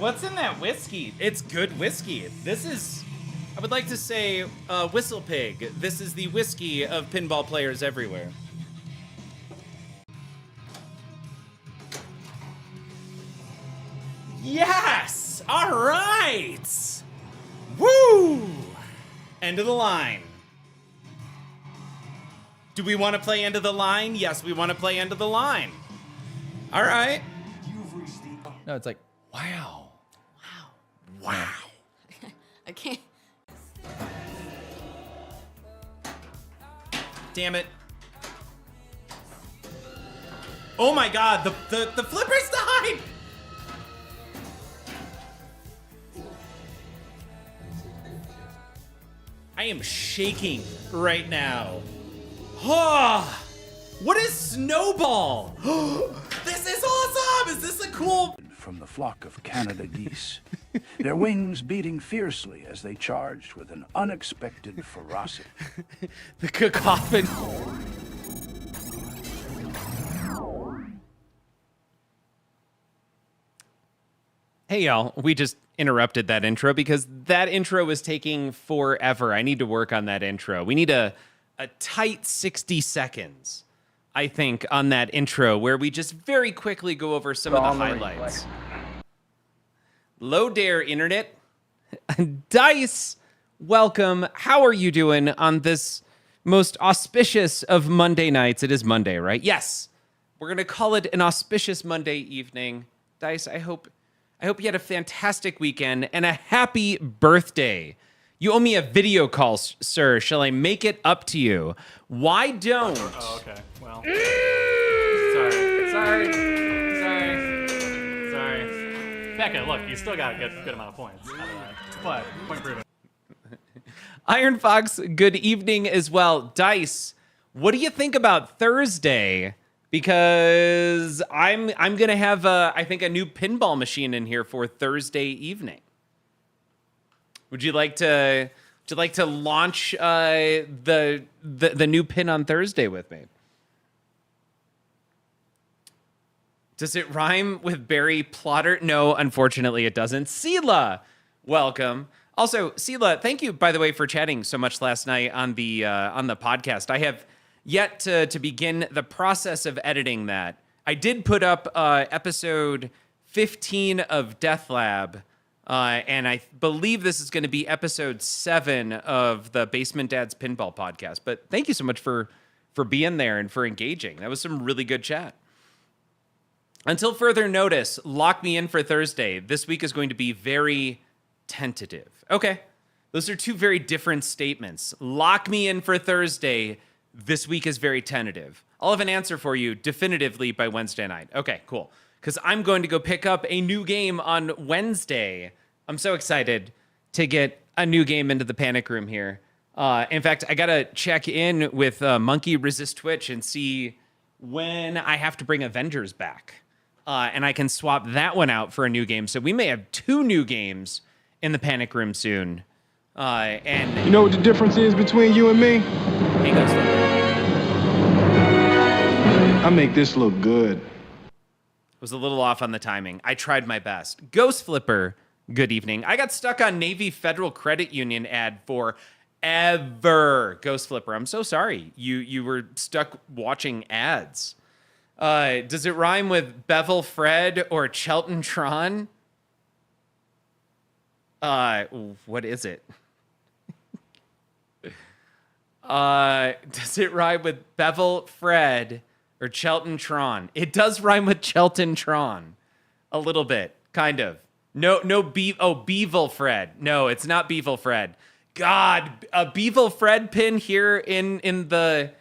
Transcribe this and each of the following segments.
What's in that whiskey? It's good whiskey. This is, I would like to say, Whistle Pig. This is the whiskey of pinball players everywhere. Yes! All right! Woo! End of the line. Do we want to play end of the line? Yes, we want to play end of the line. All right. No, it's like, wow. Wow. I can't. Damn it. Oh my god, the flippers died! I am shaking right now. Oh, what is Snowball? This is awesome! Is this a cool... From the flock of Canada geese, their wings beating fiercely as they charged with an unexpected ferocity. The cacophony. Hey y'all, we just interrupted that intro because that intro was taking forever. I need to work on that intro. We need a tight 60 seconds, I think, on that intro where we just very quickly go over some of the highlights. Low Dare Internet. Dice, welcome. How are you doing on this most auspicious of Monday nights? It is Monday, right? Yes. We're going to call it an auspicious Monday evening. Dice, I hope you had a fantastic weekend and a happy birthday. You owe me a video call, sir. Shall I make it up to you? Why don't... Oh, okay. Well. Sorry. Becca, look, you still got a good amount of points out of that. But, point proven. Iron Fox, good evening as well. Dice, what do you think about Thursday? Because I'm gonna have I think a new pinball machine in here for Thursday evening. Would you like to launch the new pin on Thursday with me? Does it rhyme with Barry Plotter? No, unfortunately it doesn't. Sela, welcome. Also, Sela, thank you, by the way, for chatting so much last night on the podcast. I have yet to begin the process of editing that. I did put up episode 15 of Death Lab, and I believe this is going to be episode 7 of the Basement Dad's Pinball podcast. But thank you so much for being there and for engaging. That was some really good chat. Until further notice, lock me in for Thursday. This week is going to be very tentative. Okay, those are two very different statements. Lock me in for Thursday. This week is very tentative. I'll have an answer for you definitively by Wednesday night. Okay, cool. Because I'm going to go pick up a new game on Wednesday. I'm so excited to get a new game into the panic room here. In fact, I got to check in with Monkey Resist Twitch and see when I have to bring Avengers back. And I can swap that one out for a new game. So we may have 2 new games in the panic room soon. And you know what the difference is between you and me? Hey, Ghost Flipper. I make this look good. Was a little off on the timing. I tried my best. Ghost Flipper, good evening. I got stuck on Navy Federal Credit Union ad forever. Ghost Flipper, I'm so sorry. You were stuck watching ads. Does it rhyme with Bevel Fred or Chelton Tron? What is it? Does it rhyme with Bevel Fred or Chelton Tron? It does rhyme with Chelton Tron. A little bit, kind of. Bevel Fred. No, it's not Bevel Fred. God, a Bevel Fred pin here in the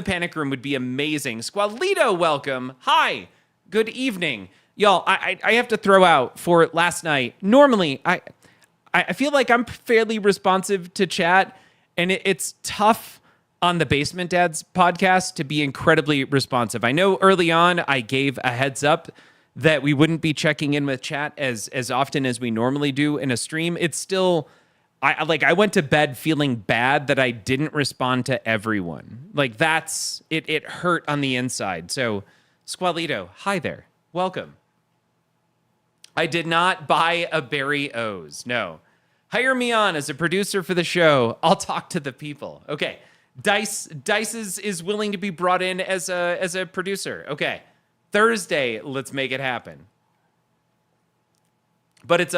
panic room would be amazing. Squalito, welcome. Hi, good evening. Y'all, I have to throw out for last night. Normally, I feel like I'm fairly responsive to chat, and it's tough on the Basement Dads podcast to be incredibly responsive. I know early on I gave a heads up that we wouldn't be checking in with chat as often as we normally do in a stream. It's still... I went to bed feeling bad that I didn't respond to everyone. Like that's it. It hurt on the inside. So, Squalito, hi there, welcome. I did not buy a Barry O's. No. Hire me on as a producer for the show. I'll talk to the people. Okay. Dice is willing to be brought in as a producer. Okay. Thursday, let's make it happen. But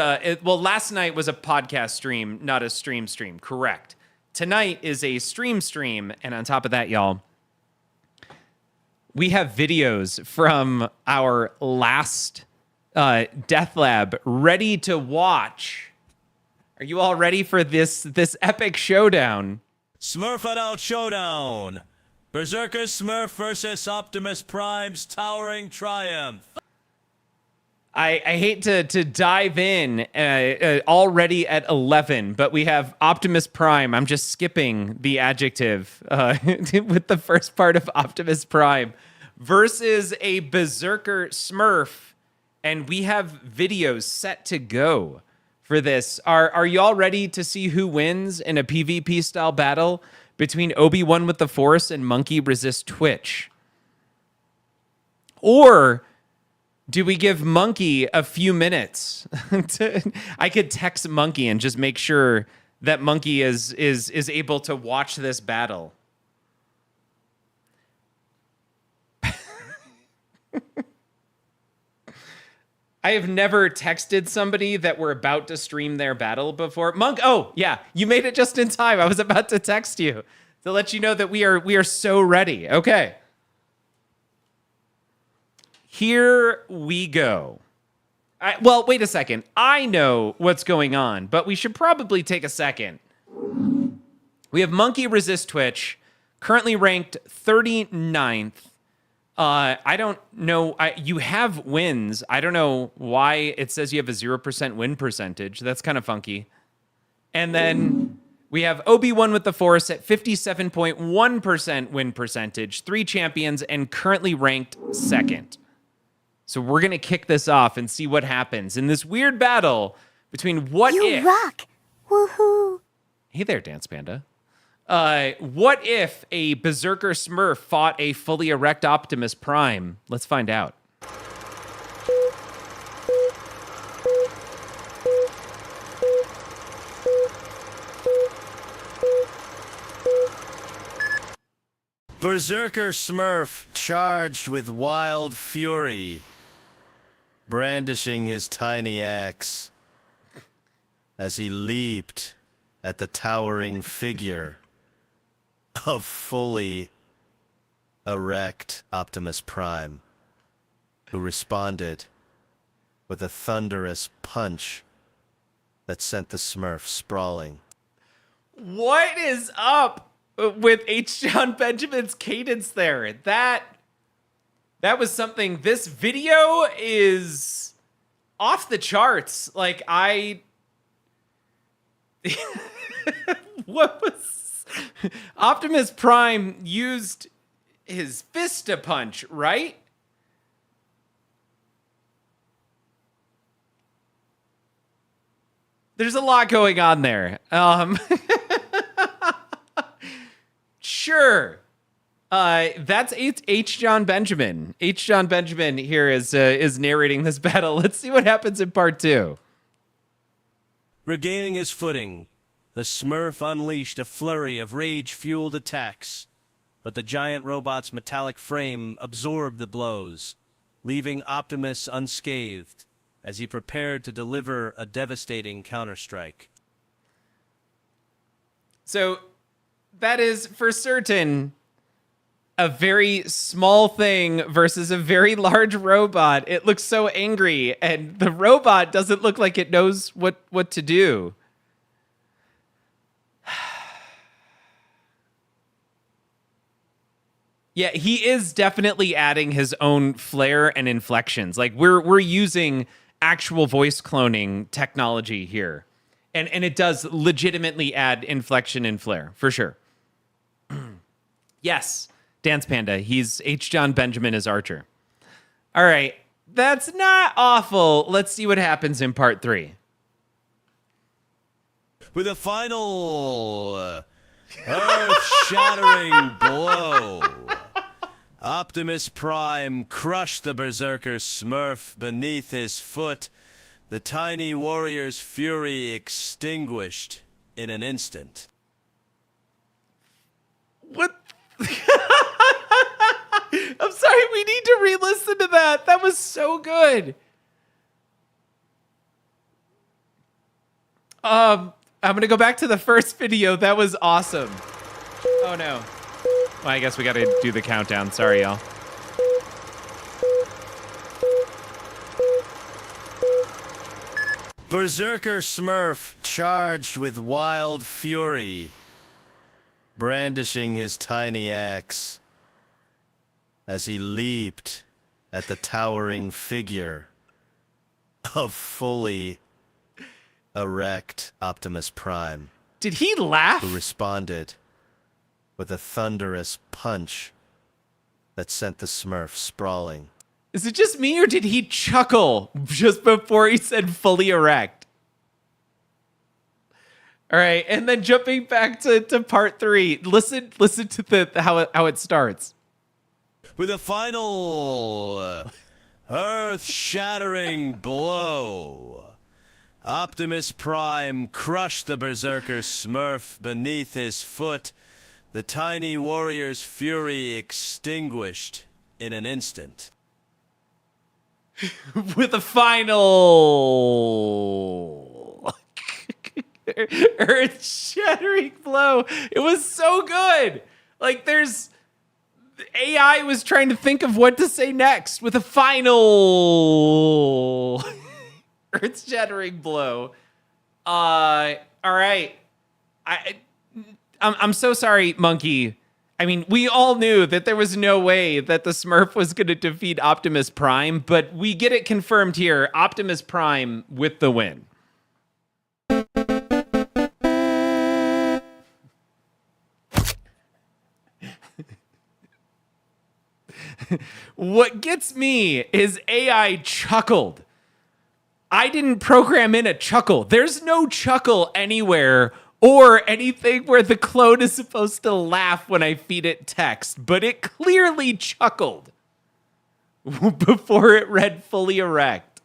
last night was a podcast stream, not a stream. Correct. Tonight is a stream, and on top of that, y'all, we have videos from our last Death Lab ready to watch. Are you all ready for this epic showdown? Smurf Out Showdown! Berserker Smurf versus Optimus Prime's towering triumph. I hate to dive in already at 11, but we have Optimus Prime. I'm just skipping the adjective with the first part of Optimus Prime versus a Berserker Smurf, and we have videos set to go for this. Are you all ready to see who wins in a PvP style battle between Obi-Wan with the Force and Monkey Resist Twitch? Or do we give Monkey a few minutes? I could text Monkey and just make sure that Monkey is able to watch this battle. I have never texted somebody that we're about to stream their battle before. Oh, yeah, you made it just in time. I was about to text you to let you know that we are so ready. Okay. Here we go. Well, wait a second. I know what's going on, but we should probably take a second. We have Monkey Resist Twitch, currently ranked 39th. I don't know. You have wins. I don't know why it says you have a 0% win percentage. That's kind of funky. And then we have Obi-Wan with the Force at 57.1% win percentage, 3 champions, and currently ranked 2nd. So we're going to kick this off and see what happens in this weird battle between What If... You rock! Woohoo! Hey there, Dance Panda. What if a Berserker Smurf fought a fully erect Optimus Prime? Let's find out. Berserker Smurf charged with wild fury, brandishing his tiny axe as he leaped at the towering figure of fully erect Optimus Prime, who responded with a thunderous punch that sent the Smurf sprawling. What is up with H. John Benjamin's cadence there? That was something. This video is off the charts. Like, what was... Optimus Prime used his fist to punch, right? There's a lot going on there. Sure. That's H. John Benjamin. H. John Benjamin here is narrating this battle. Let's see what happens in part 2. Regaining his footing, the Smurf unleashed a flurry of rage-fueled attacks, but the giant robot's metallic frame absorbed the blows, leaving Optimus unscathed as he prepared to deliver a devastating counterstrike. So, that is for certain a very small thing versus a very large robot. It looks so angry, and the robot doesn't look like it knows what to do. Yeah, he is definitely adding his own flair and inflections. Like, we're using actual voice cloning technology here. And it does legitimately add inflection and flair, for sure. Yes, Dance Panda. He's H. John Benjamin as Archer. All right, that's not awful. Let's see what happens in part 3. With a final earth-shattering blow, Optimus Prime crushed the Berserker Smurf beneath his foot, The tiny warrior's fury extinguished in an instant. What? I'm sorry, we need to re-listen to that. That was so good. I'm gonna go back to the first video. That was awesome. Oh no. Well, I guess we gotta do the countdown. Sorry, y'all. Berserker Smurf charged with wild fury, brandishing his tiny axe as he leaped at the towering figure of fully erect Optimus Prime, Did he laugh? who responded with a thunderous punch that sent the Smurf sprawling. Is it just me, or did he chuckle just before he said fully erect? All right, and then jumping back to part 3. Listen to how it starts. With a final earth-shattering blow, Optimus Prime crushed the Berserker Smurf beneath his foot. The tiny warrior's fury extinguished in an instant. With a final earth-shattering blow. It was so good. Like, AI was trying to think of what to say next with a final earth-shattering blow. All right. I'm so sorry, Monkey. I mean, we all knew that there was no way that the Smurf was going to defeat Optimus Prime, but we get it confirmed here. Optimus Prime with the win. What gets me is AI chuckled. I didn't program in a chuckle. There's no chuckle anywhere or anything where the clone is supposed to laugh when I feed it text, but it clearly chuckled before it read fully erect.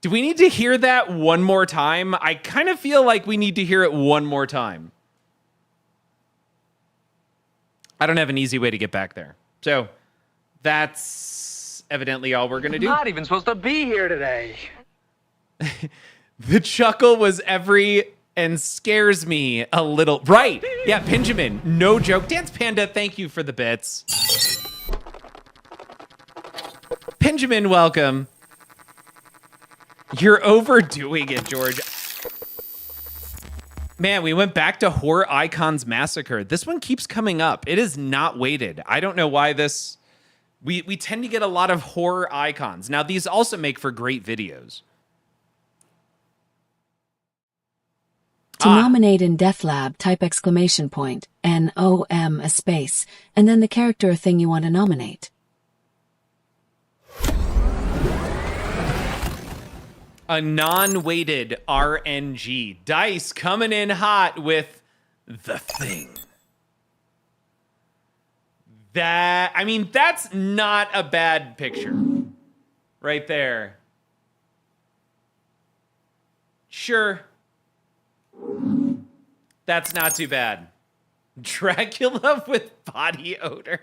Do we need to hear that one more time? I kind of feel like we need to hear it one more time. I don't have an easy way to get back there. So that's evidently all we're going to do. Not even supposed to be here today. The chuckle was every and scares me a little. Right. Yeah, Benjamin. No joke. Dance Panda, thank you for the bits. Benjamin, welcome. You're overdoing it, George. Man, we went back to Horror Icons Massacre. This one keeps coming up. It is not weighted. I don't know why this... We tend to get a lot of horror icons. Now, these also make for great videos. To nominate in Death Lab, type !NOM a space, and then the character or thing you want to nominate. A non-weighted RNG. Dice coming in hot with The Thing. That's not a bad picture. Right there. Sure. That's not too bad. Dracula with body odor.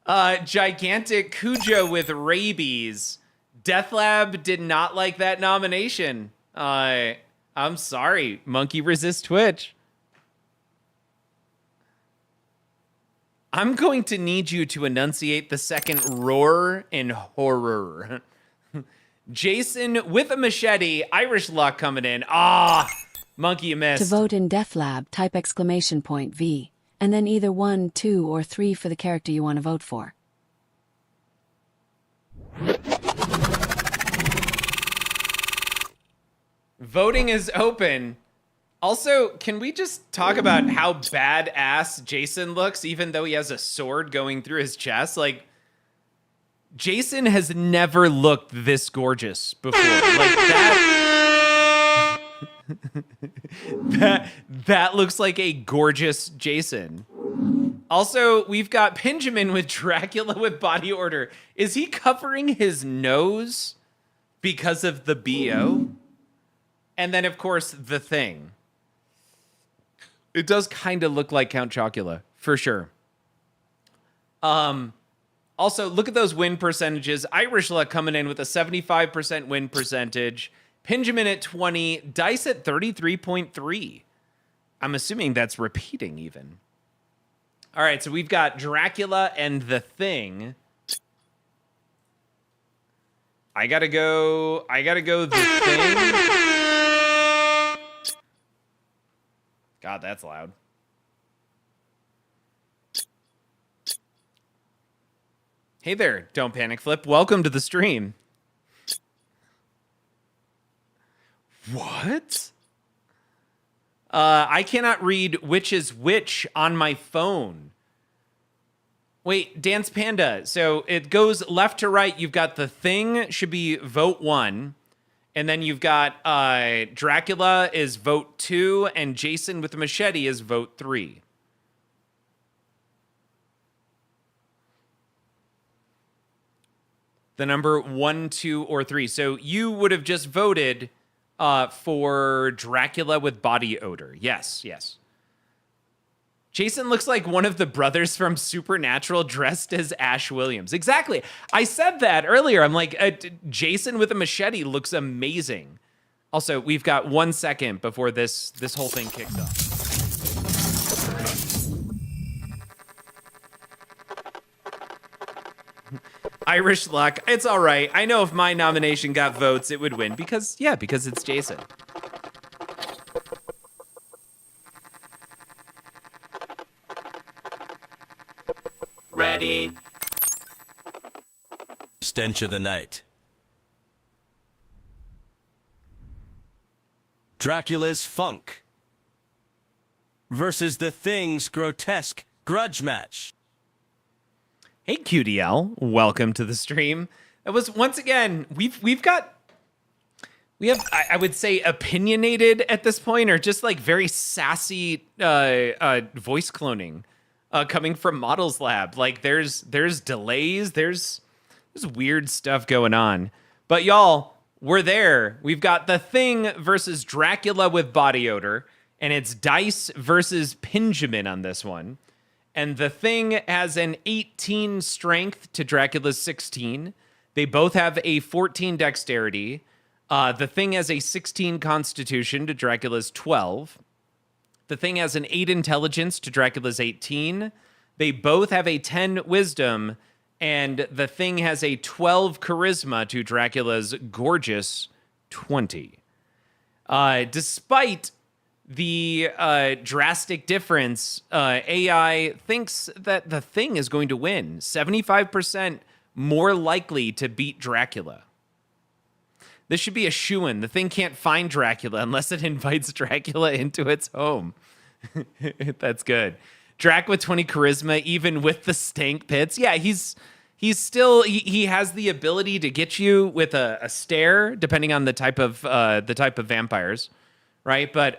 Gigantic Cujo with rabies. Deathlab did not like that nomination. I'm sorry. Monkey Resist Twitch. I'm going to need you to enunciate the second roar in horror. Jason with a machete. Irish luck coming in. Monkey, you missed. To vote in Death Lab, type !V, and then either 1, 2, or 3 for the character you want to vote for. Voting is open. Also, can we just talk about how badass Jason looks, even though he has a sword going through his chest? Like, Jason has never looked this gorgeous before. Like, that looks like a gorgeous Jason. Also, we've got Benjamin with Dracula with body order. Is he covering his nose because of the BO. And then, of course, The Thing. It does kind of look like Count Chocula, for sure. Also, look at those win percentages. Irish Luck coming in with a 75% win percentage. Pinjamin at 20. Dice at 33.3. I'm assuming that's repeating even. All right, so we've got Dracula and The Thing. I gotta go The Thing. God, that's loud. Hey there, Don't Panic Flip. Welcome to the stream. What? I cannot read which is which on my phone. Wait, Dance Panda. So it goes left to right. You've got The Thing should be vote 1. And then you've got Dracula is vote 2. And Jason with the machete is vote 3. The number 1, 2, or 3. So you would have just voted for Dracula with body odor. Yes, yes. Jason looks like one of the brothers from Supernatural dressed as Ash Williams. Exactly. I said that earlier. I'm like, Jason with a machete looks amazing. Also, we've got 1 second before this whole thing kicks off. Irish Luck. It's all right. I know if my nomination got votes, it would win because it's Jason. Ready. Stench of the night. Dracula's funk versus The Thing's grotesque grudge match. Hey QDL, welcome to the stream. It was once again we have I would say opinionated at this point, or just like very sassy voice cloning coming from Models Lab. Like there's delays, there's weird stuff going on. But y'all, we're there. We've got The Thing versus Dracula with body odor, and it's Dice versus Pinjamin on this one. And The Thing has an 18 strength to Dracula's 16. They both have a 14 dexterity. The Thing has a 16 constitution to Dracula's 12. The Thing has an 8 intelligence to Dracula's 18. They both have a 10 wisdom. And The Thing has a 12 charisma to Dracula's gorgeous 20. Despite the drastic difference, AI thinks that The Thing is going to win. 75% more likely to beat Dracula. This should be a shoo-in. The Thing can't find Dracula unless it invites Dracula into its home. That's good. Drac with 20 charisma, even with the stank pits. Yeah, he's still he has the ability to get you with a stare, depending on the type of vampires. Right, but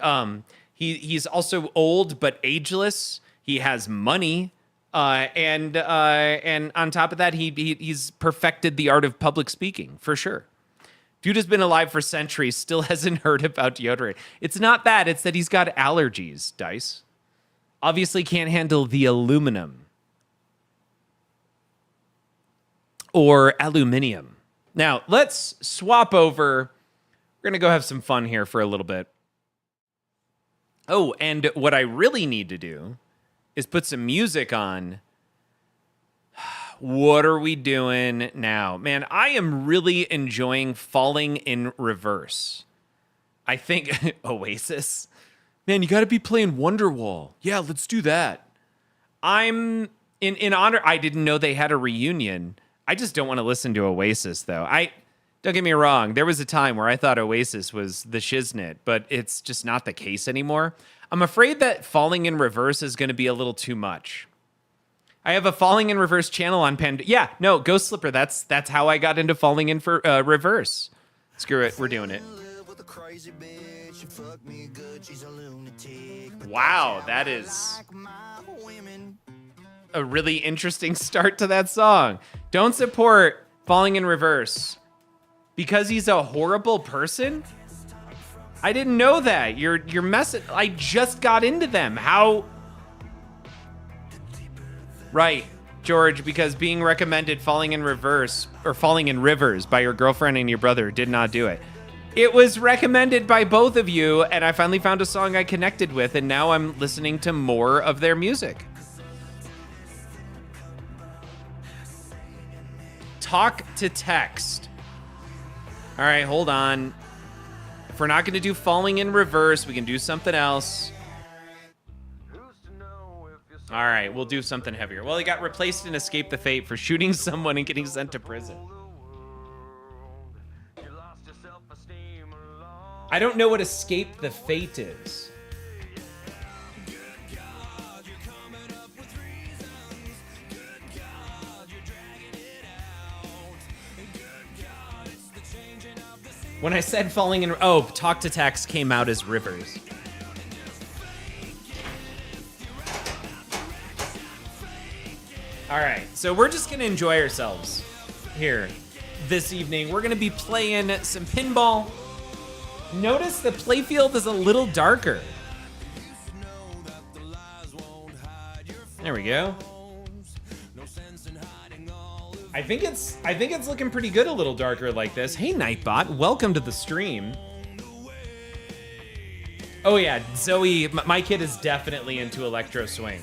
he's also old but ageless. He has money, and on top of that, he's perfected the art of public speaking for sure. Dude has been alive for centuries, still hasn't heard about deodorant. It's not that; it's that he's got allergies. Dice obviously can't handle the aluminum or aluminium. Now let's swap over. We're gonna go have some fun here for a little bit. Oh, and what I really need to do is put some music on. What are we doing now? Man, I am really enjoying Falling in Reverse. I think Oasis. Man, you got to be playing Wonderwall. Yeah, let's do that. I'm in honor. I didn't know they had a reunion. I just don't want to listen to Oasis though. Don't get me wrong, there was a time where I thought Oasis was the shiznit, but it's just not the case anymore. I'm afraid that Falling in Reverse is going to be a little too much. I have a Falling in Reverse channel on Yeah, no, Ghost Slipper, that's how I got into Falling in Reverse. Screw it, we're doing it. Wow, that is a really interesting start to that song. Don't support Falling in Reverse. because he's a horrible person? I didn't know that. You're messing. I just got into them. How? Right, George, because being recommended Falling in Reverse or Falling in Rivers by your girlfriend and your brother did not do it. It was recommended by both of you, and I finally found a song I connected with, and now I'm listening to more of their music. Talk to text. All right, hold on. If we're not going to do Falling in Reverse, we can do something else. All right, we'll do something heavier. Well, he got replaced in Escape the Fate for shooting someone and getting sent to prison. I don't know what Escape the Fate is. When I said Falling in... Oh, Talk to Text came out as Rivers. All right, so we're just going to enjoy ourselves here this evening. We're going to be playing some pinball. Notice the playfield is a little darker. There we go. I think it's looking pretty good a little darker like this. Hey, Nightbot, welcome to the stream. Oh yeah, Zoe, my kid is definitely into Electro Swing.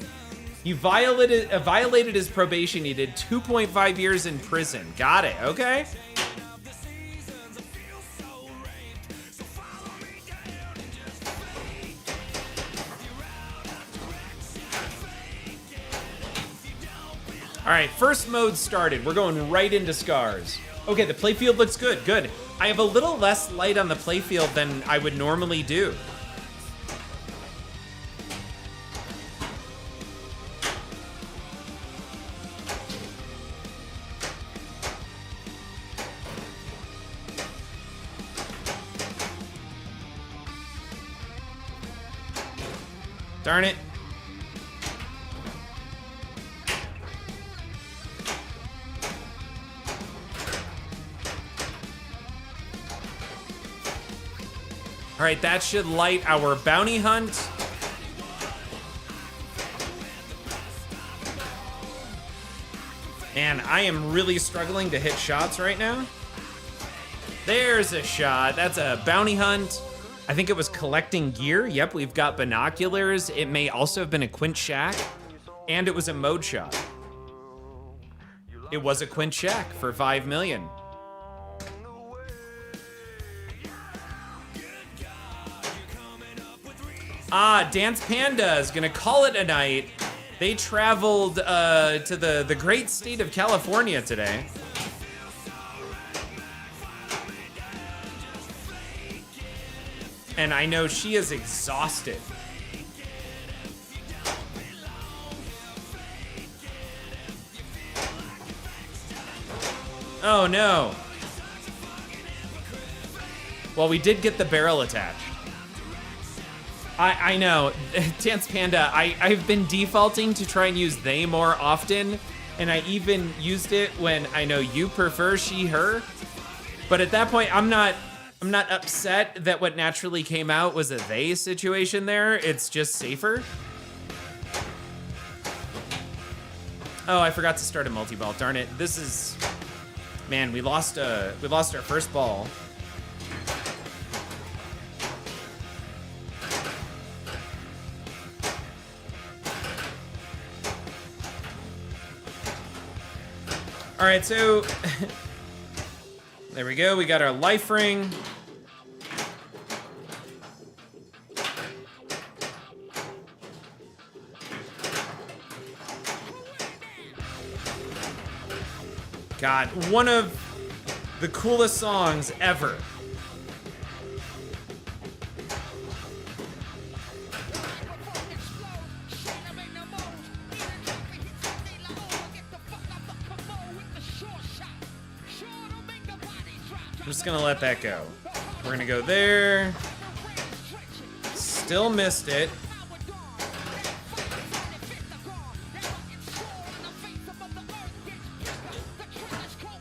He violated his probation. He did 2.5 years in prison. Got it, okay? All right, first mode started. We're going right into Scars. Okay, the playfield looks good, good. I have a little less light on the playfield than I would normally do. Darn it. All right, that should light our bounty hunt. Man, I am really struggling to hit shots right now. There's a shot. That's a bounty hunt. I think it was collecting gear. Yep, we've got binoculars. It may also have been a Quint Shack. And it was a mode shot. It was a Quint Shack for 5 million. Dance Panda is gonna call it a night. They traveled to the great state of California today. And I know she is exhausted. Oh no. Well, we did get the barrel attached. I know, Dance Panda, I've been defaulting to try and use they more often, and I even used it when I know you prefer she, her. But at that point, I'm not upset that what naturally came out was a they situation there. It's just safer. Oh, I forgot to start a multi-ball. Darn it. This is... Man, we lost our first ball. All right, so there we go. We got our life ring. God, one of the coolest songs ever. I'm just gonna let that go. We're gonna go there. Still missed it.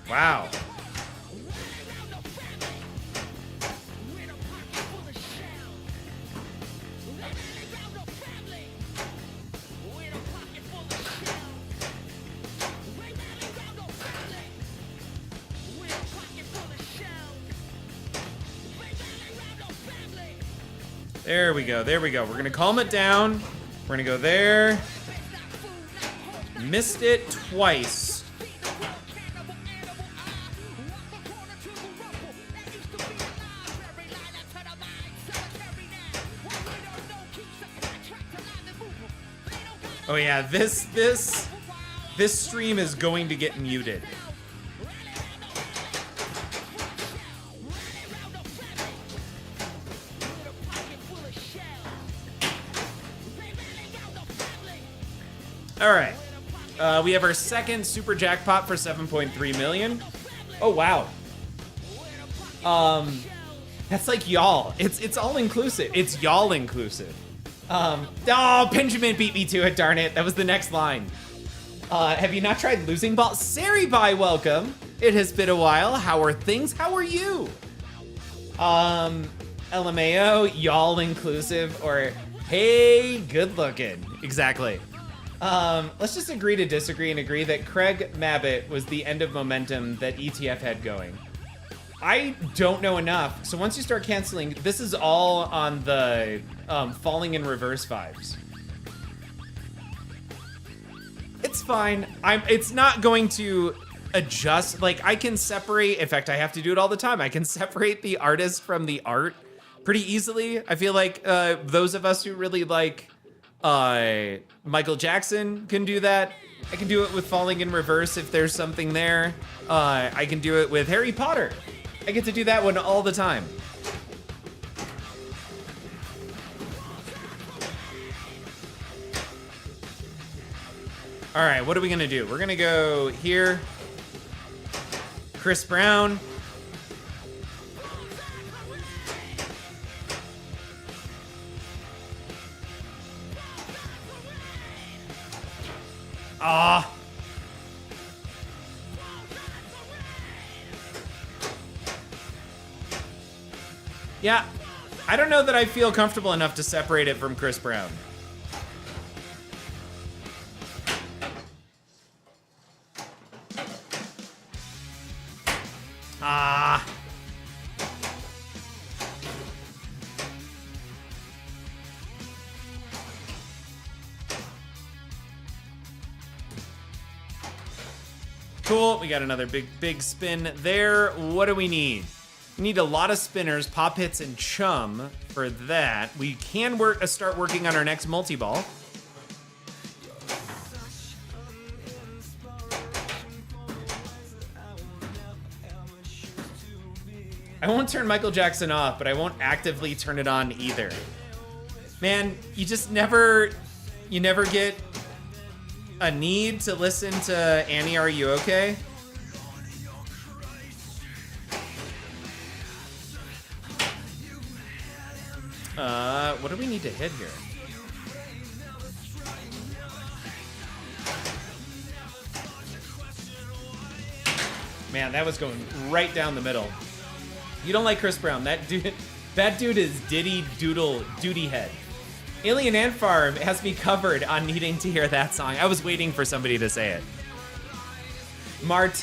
Wow. There we go. There we go. We're going to calm it down. We're going to go there. Missed it twice. Oh yeah, this stream is going to get muted. All right, we have our second super jackpot for 7.3 million. Oh wow. That's like y'all. It's all inclusive. It's y'all inclusive. Oh, Benjamin beat me to it, darn it. That was the next line. Have you not tried losing ball? Saribai, welcome. It has been a while. How are things? How are you? LMAO, y'all inclusive, or hey, good looking. Exactly. Let's just agree to disagree and agree that Craig Mabbitt was the end of momentum that ETF had going. I don't know enough, so once you start canceling, this is all on the falling in reverse vibes. It's fine. It's not going to adjust. Like, I can separate, in fact, I have to do it all the time. I can separate the artist from the art pretty easily. I feel like those of us who really like Michael Jackson can do that. I can do it with falling in reverse if there's something there. I can do it with Harry Potter. I get to do that one all the time. All right, what are we gonna do? We're gonna go here. Chris Brown. Ah. Yeah, I don't know that I feel comfortable enough to separate it from Chris Brown. Ah. Cool, we got another big spin there. What do we need? We need a lot of spinners, pop hits, and chum for that. We can start working on our next multi-ball. I won't turn Michael Jackson off, but I won't actively turn it on either. Man, you never get a need to listen to Annie, Are You Okay? What do we need to hit here? Man, that was going right down the middle. You don't like Chris Brown. That dude is Diddy Doodle Duty Head. Alien Ant Farm has me covered on needing to hear that song. I was waiting for somebody to say it. Marte!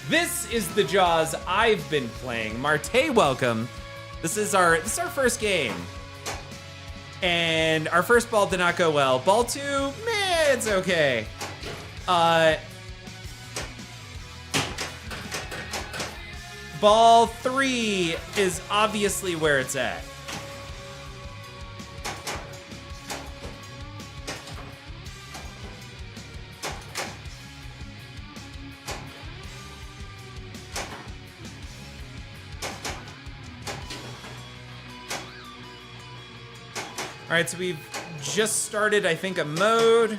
This is the Jaws I've been playing. Marte, welcome. This is our first game. And our first ball did not go well. Ball 2, meh, it's okay. Ball 3 is obviously where it's at. All right, so we've just started, I think, a mode.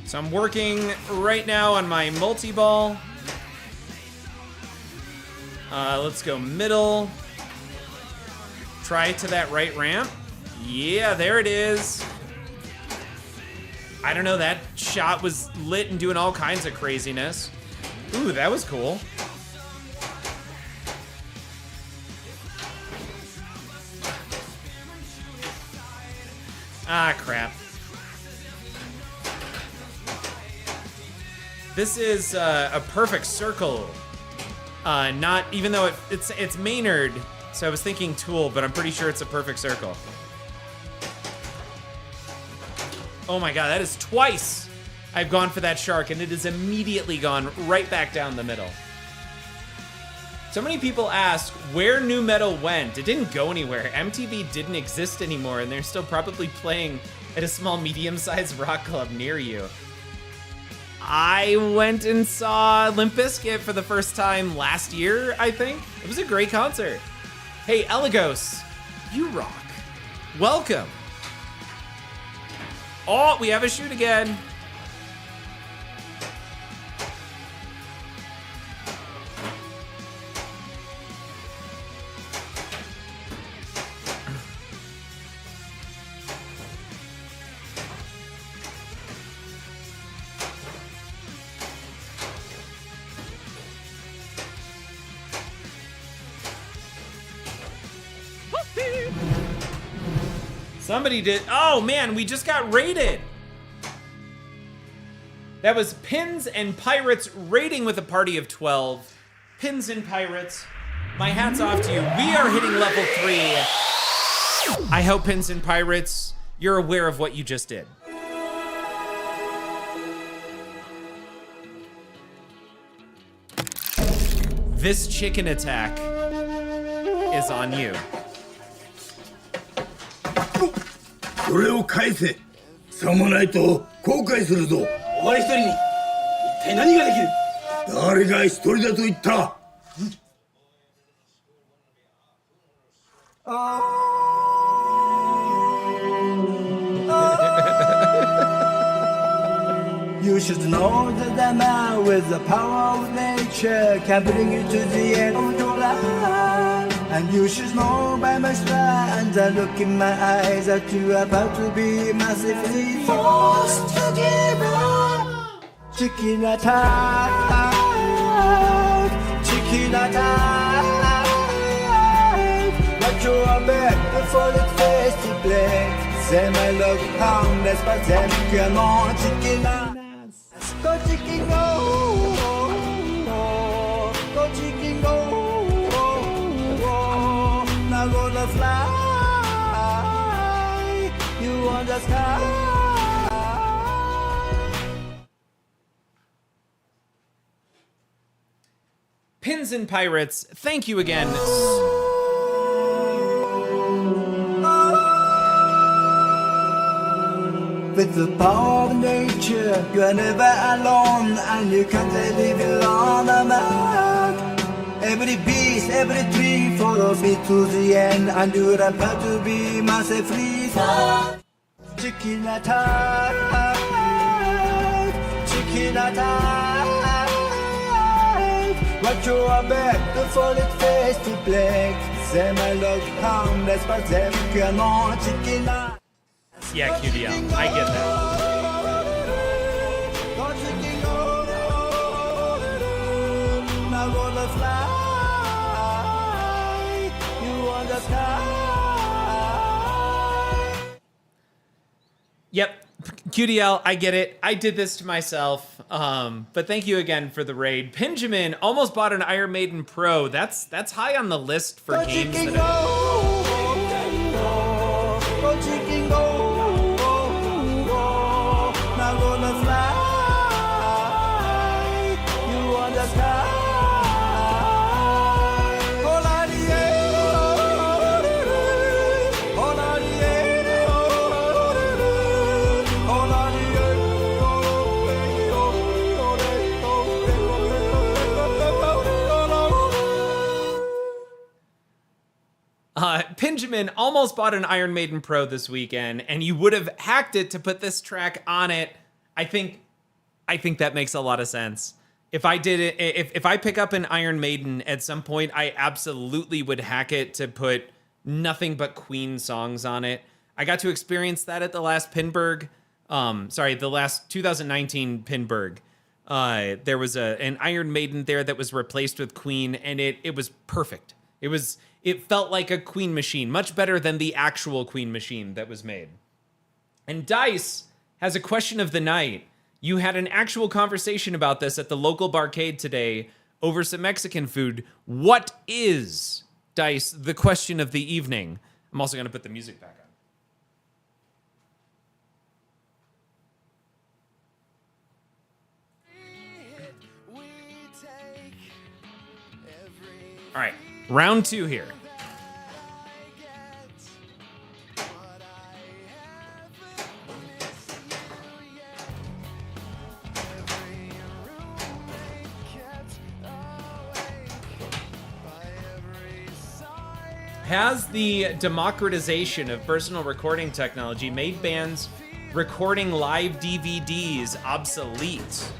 So I'm working right now on my multi-ball. Let's go middle. Try to that right ramp. Yeah, there it is. I don't know, that shot was lit and doing all kinds of craziness. Ooh, that was cool. Ah, crap. This is a perfect circle. Not even though it's Maynard, so I was thinking Tool, but I'm pretty sure it's a perfect circle. Oh my god, that is twice I've gone for that shark, and it has immediately gone right back down the middle. So many people ask where Nu Metal went. It didn't go anywhere. MTV didn't exist anymore, and they're still probably playing at a small, medium-sized rock club near you. I went and saw Limp Bizkit for the first time last year, I think. It was a great concert. Hey, Eligos, you rock. Welcome. Oh, we have a shoot again. Somebody did. Oh man, we just got raided. That was Pins and Pirates raiding with a party of 12. Pins and Pirates, my hat's off to you. We are hitting level 3. I hope Pins and Pirates, you're aware of what you just did. This chicken attack is on you. それを返せ。さもないと後悔するぞ。お前一人に一体何ができる？誰が一人だと言った？ You should know that the man with the power of nature can bring you to the end of your life. And you should know by my stride and the look in my eyes that you are about to be massively forced to give up. Chicken attack, chicken attack. Watch your back before it face to black. Say my love harmless, but then come on, chicken attack. Go chicken go, go chicken go, now gonna fly, you on the sky. Pins and Pirates, thank you again. With the power of nature, you are never alone, and you can't live alone on the map. Every beast, every tree follows me to the end, and you're about to be massively free. Chicken attack, chicken attack. Watch your back before it fades to black. Say my love harmless, but them come on, chicken attack. Yeah, QDL, I get that. Yep, QDL, I get it. I did this to myself. But thank you again for the raid. Benjamin almost bought an Iron Maiden Pro. That's high on the list for games that Benjamin almost bought an Iron Maiden Pro this weekend, and you would have hacked it to put this track on it. I think that makes a lot of sense. If I did it, if I pick up an Iron Maiden at some point, I absolutely would hack it to put nothing but Queen songs on it. I got to experience that at the last Pinburg. The last 2019 Pinburg. There was an Iron Maiden there that was replaced with Queen, and it was perfect. It felt like a Queen machine, much better than the actual Queen machine that was made. And Dice has a question of the night. you had an actual conversation about this at the local barcade today over some Mexican food. What is, Dice, the question of the evening? I'm also going to put the music back on. All right, round 2 here. Has the democratization of personal recording technology made bands recording live DVDs obsolete?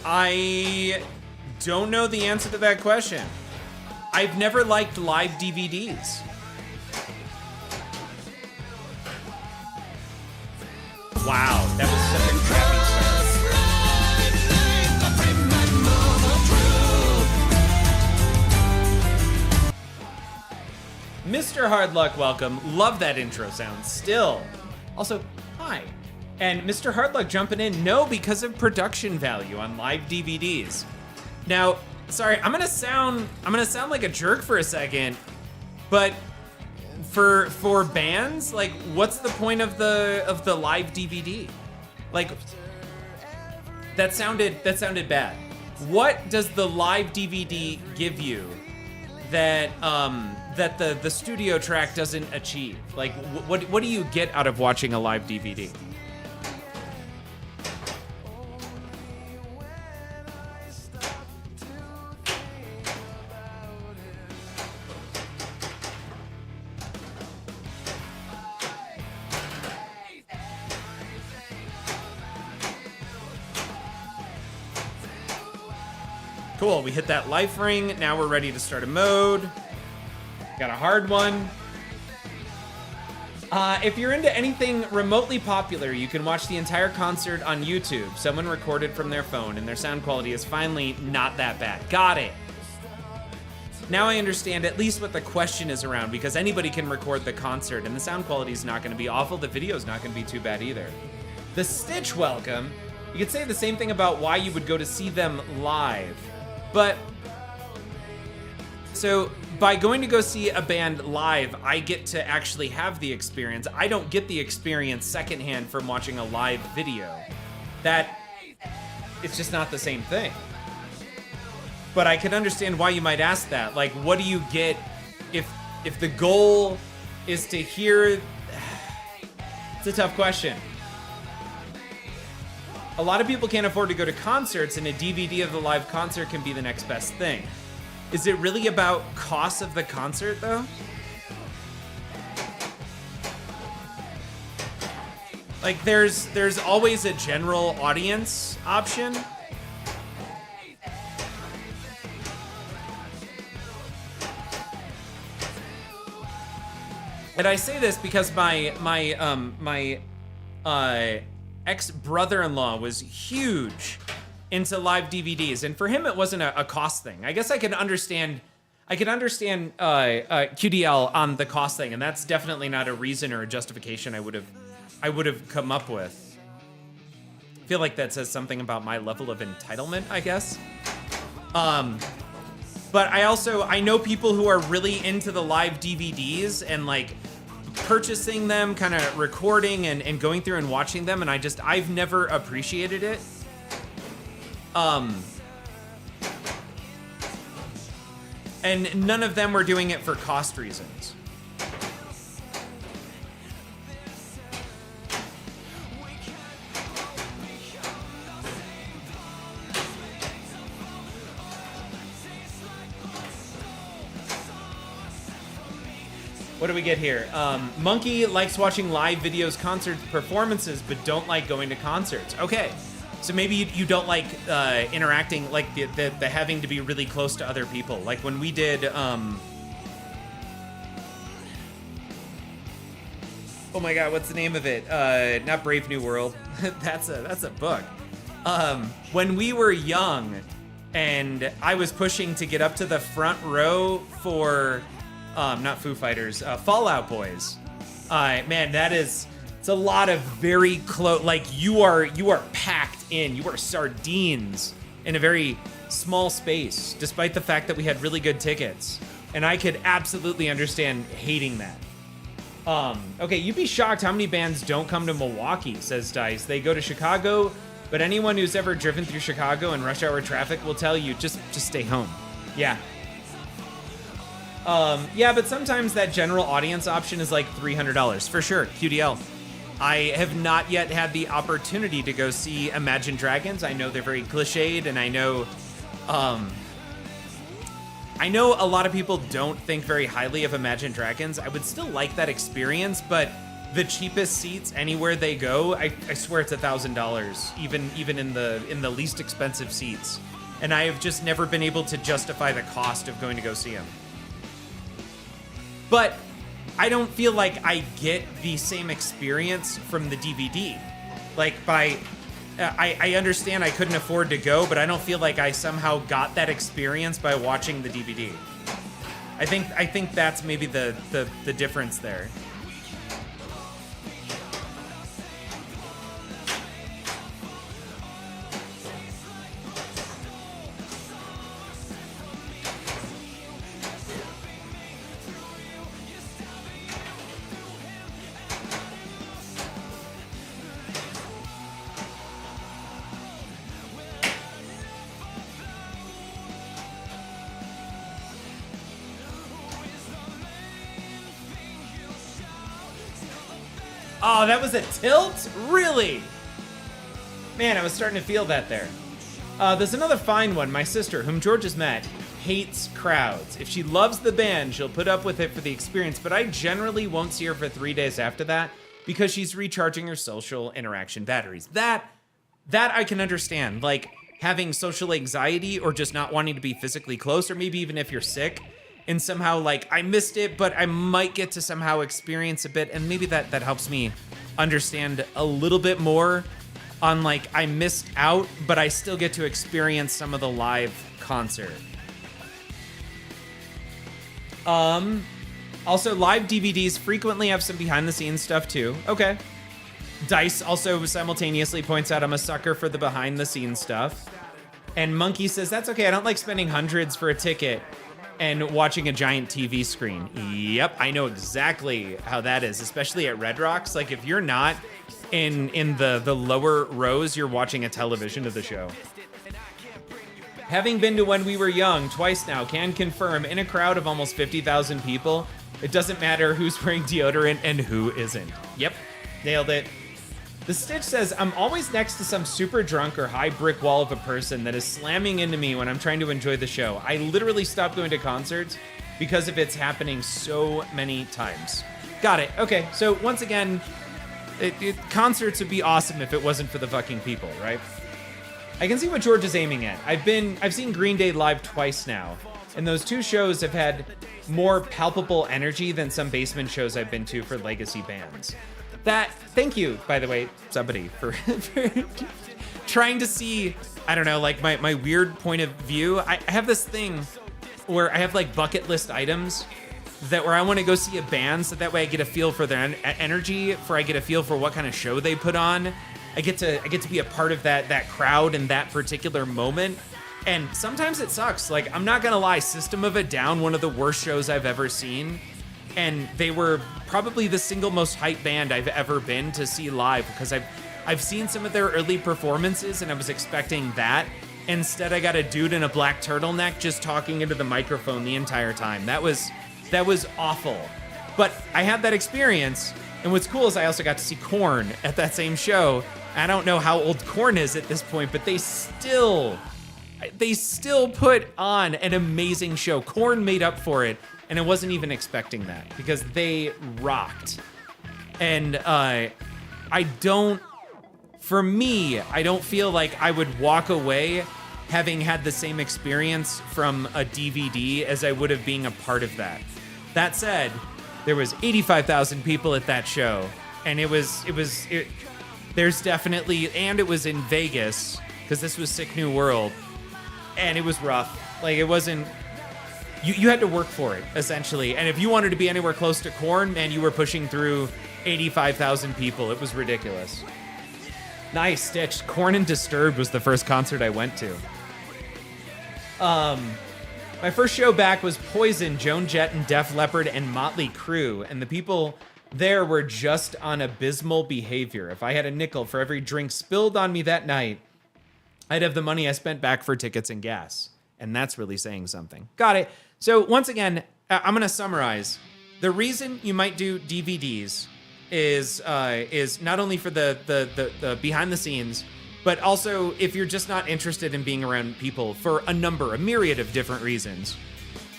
I don't know the answer to that question. I've never liked live DVDs. Wow, that was such a crappy start. Mr. Hardluck, welcome. Love that intro sound still. Also, hi. And Mr. Hardluck jumping in, no, because of production value on live DVDs. Now, sorry, I'm gonna sound like a jerk for a second, but for bands, like, what's the point of the live DVD? Like, that sounded bad. What does the live DVD give you that that the studio track doesn't achieve? Like, what do you get out of watching a live DVD? Cool, we hit that life ring. Now we're ready to start a mode. Got a hard one. If you're into anything remotely popular, you can watch the entire concert on YouTube. Someone recorded from their phone, and their sound quality is finally not that bad. Got it. Now I understand at least what the question is around, because anybody can record the concert, and the sound quality is not going to be awful. The video is not going to be too bad either. The Stitch, welcome. You could say the same thing about why you would go to see them live. But, so by going to go see a band live, I get to actually have the experience. I don't get the experience secondhand from watching a live video. It's just not the same thing. But I can understand why you might ask that. Like, what do you get if the goal is to hear? It's a tough question. A lot of people can't afford to go to concerts, and a DVD of the live concert can be the next best thing. Is it really about cost of the concert, though? Like, there's always a general audience option. And I say this because my ex-brother-in-law was huge into live DVDs, and for him it wasn't a cost thing. I guess I could understand QDL on the cost thing, and that's definitely not a reason or a justification I would have come up with. I feel like that says something about my level of entitlement, I guess. But I know people who are really into the live DVDs and like purchasing them, kind of recording and going through and watching them, and I've never appreciated it. And none of them were doing it for cost reasons. What do we get here? Monkey likes watching live videos, concerts, performances, but don't like going to concerts. Okay, so maybe you don't like interacting, like the having to be really close to other people. Like when we did, oh my God, what's the name of it? Not Brave New World. That's a book. When we were young and I was pushing to get up to the front row for, not Foo Fighters, Fall Out Boys. Man, it's a lot of very close, like you are packed in, you are sardines in a very small space, despite the fact that we had really good tickets. And I could absolutely understand hating that. Okay, you'd be shocked how many bands don't come to Milwaukee, says Dice. They go to Chicago, but anyone who's ever driven through Chicago in rush hour traffic will tell you, just stay home. Yeah. Yeah, but sometimes that general audience option is like $300. For sure, QDL. I have not yet had the opportunity to go see Imagine Dragons. I know they're very cliched, and I know a lot of people don't think very highly of Imagine Dragons. I would still like that experience, but the cheapest seats anywhere they go, I swear it's $1,000, even in the least expensive seats. And I have just never been able to justify the cost of going to go see them. But I don't feel like I get the same experience from the DVD. Like I understand I couldn't afford to go, but I don't feel like I somehow got that experience by watching the DVD. I think that's maybe the difference there. Oh, that was a tilt? Really? Man, I was starting to feel that there. There's another fine one. My sister, whom George has met, hates crowds. If she loves the band, she'll put up with it for the experience, but I generally won't see her for 3 days after that because she's recharging her social interaction batteries. That I can understand. Like, having social anxiety or just not wanting to be physically close, or maybe even if you're sick, and somehow, like, I missed it, but I might get to somehow experience a bit, and maybe that helps me understand a little bit more on, like, I missed out, but I still get to experience some of the live concert. Also, live DVDs frequently have some behind-the-scenes stuff, too. Okay. Dice also simultaneously points out I'm a sucker for the behind-the-scenes stuff. And Monkey says, that's okay, I don't like spending hundreds for a ticket and watching a giant TV screen. Yep, I know exactly how that is, especially at Red Rocks. Like, if you're not in the lower rows, you're watching a television of the show. Having been to When We Were Young twice now, can confirm in a crowd of almost 50,000 people, it doesn't matter who's wearing deodorant and who isn't. Yep, nailed it. The Stitch says, I'm always next to some super drunk or high brick wall of a person that is slamming into me when I'm trying to enjoy the show. I literally stopped going to concerts because of it's happening so many times. Got it. Okay, so once again, concerts would be awesome if it wasn't for the fucking people, right? I can see what George is aiming at. I've seen Green Day live twice now, and those two shows have had more palpable energy than some basement shows I've been to for legacy bands. Thank you, by the way, somebody, for trying to see, I don't know, like my weird point of view. I have this thing where I have like bucket list items where I want to go see a band, so that way I get a feel for their energy, I get a feel for what kind of show they put on. I get to be a part of that crowd in that particular moment. And sometimes it sucks. Like, I'm not gonna lie, System of a Down, one of the worst shows I've ever seen. And they were probably the single most hyped band I've ever been to see live, because I've seen some of their early performances and I was expecting that. Instead, I got a dude in a black turtleneck just talking into the microphone the entire time. That was awful. But I had that experience, and what's cool is I also got to see Korn at that same show. I don't know how old Korn is at this point, but they still put on an amazing show. Korn made up for it. And I wasn't even expecting that because they rocked. And I don't feel like I would walk away having had the same experience from a DVD as I would have being a part of that. That said, there was 85,000 people at that show, and there's definitely, and it was in Vegas because this was Sick New World. and it was rough. Like, it wasn't... You had to work for it, essentially. And if you wanted to be anywhere close to Korn, man, you were pushing through 85,000 people. It was ridiculous. Nice, Stitch. Korn and Disturbed was the first concert I went to. My first show back was Poison, Joan Jett, and Def Leppard, and Motley Crue. And the people there were just on abysmal behavior. If I had a nickel for every drink spilled on me that night, I'd have the money I spent back for tickets and gas. And that's really saying something. Got it. So once again, I'm going to summarize. The reason you might do DVDs is not only for the behind the scenes, but also if you're just not interested in being around people for a myriad of different reasons.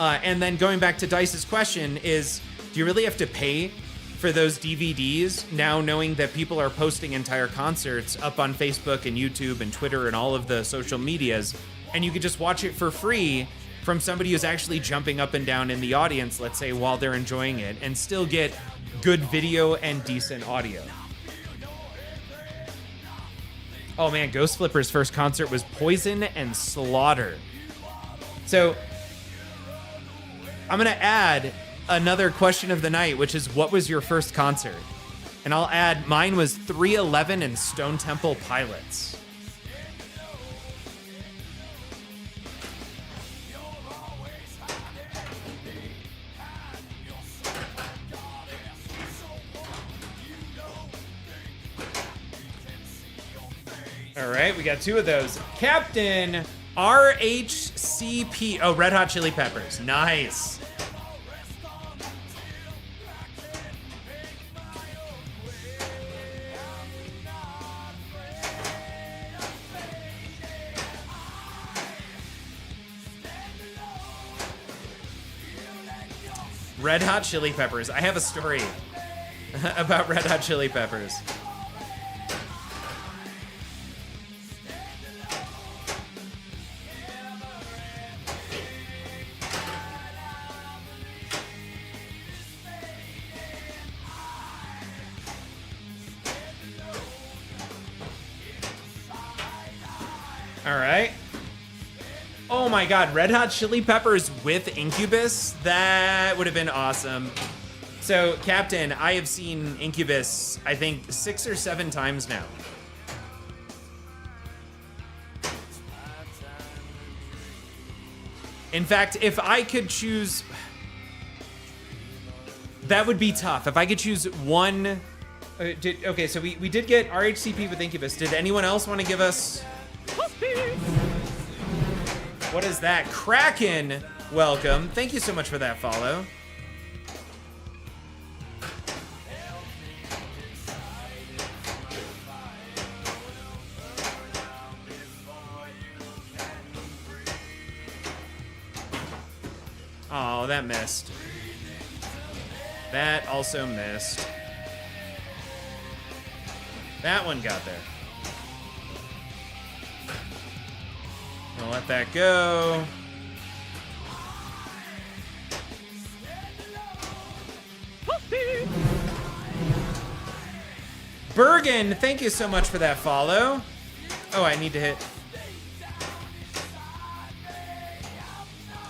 And then going back to Dice's question is, do you really have to pay for those DVDs now, knowing that people are posting entire concerts up on Facebook and YouTube and Twitter and all of the social medias, and you could just watch it for free from somebody who's actually jumping up and down in the audience, let's say, while they're enjoying it, and still get good video and decent audio. Oh man, Ghost Flipper's first concert was Poison and Slaughter. So I'm gonna add another question of the night, which is, what was your first concert? And I'll add, mine was 311 and Stone Temple Pilots. All right, we got two of those. Captain RHCP. Oh, Red Hot Chili Peppers. Nice. Red Hot Chili Peppers. I have a story about Red Hot Chili Peppers. All right. Oh my God, Red Hot Chili Peppers with Incubus? That would have been awesome. So, Captain, I have seen Incubus, I think, 6 or 7 times now. In fact, if I could choose... That would be tough. If I could choose one... Okay, so we did get RHCP with Incubus. Did anyone else want to give us... What is that? Kraken, welcome. Thank you so much for that follow. Oh, that missed. That also missed. That one got there. I'll let that go. Bergen, thank you so much for that follow. Oh, I need to hit.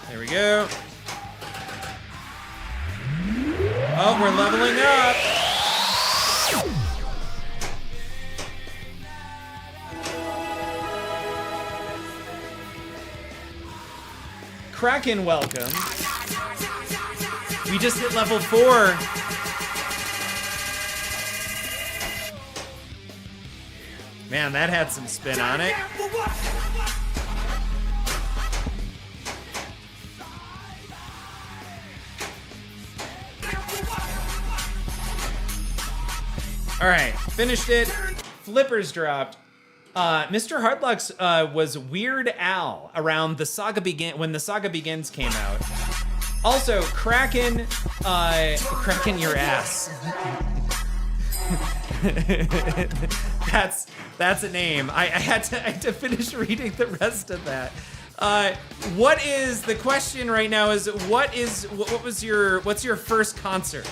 There we go. Oh, we're leveling up. Kraken, welcome. We just hit level 4. Man, that had some spin on it. All right, finished it. Flippers dropped. Mr. Hardlux was Weird Al around the Saga when the Saga Begins came out. Also, Kraken your ass. That's a name. I had to finish reading the rest of that. What is the question right now? Is what's your first concert?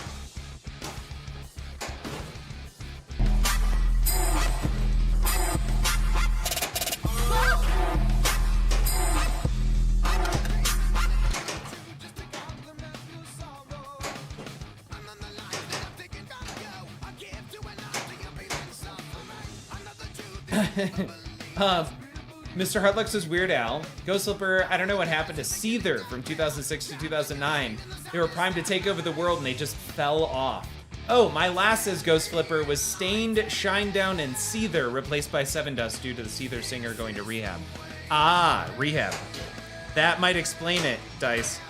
Mr. Hartlux says Weird Al. Ghost Flipper, I don't know what happened to Seether from 2006 to 2009. They were primed to take over the world and they just fell off. Oh, my last says Ghost Flipper was Stained, Shinedown, and Seether replaced by Sevendust due to the Seether singer going to rehab. Ah, rehab. That might explain it, Dice.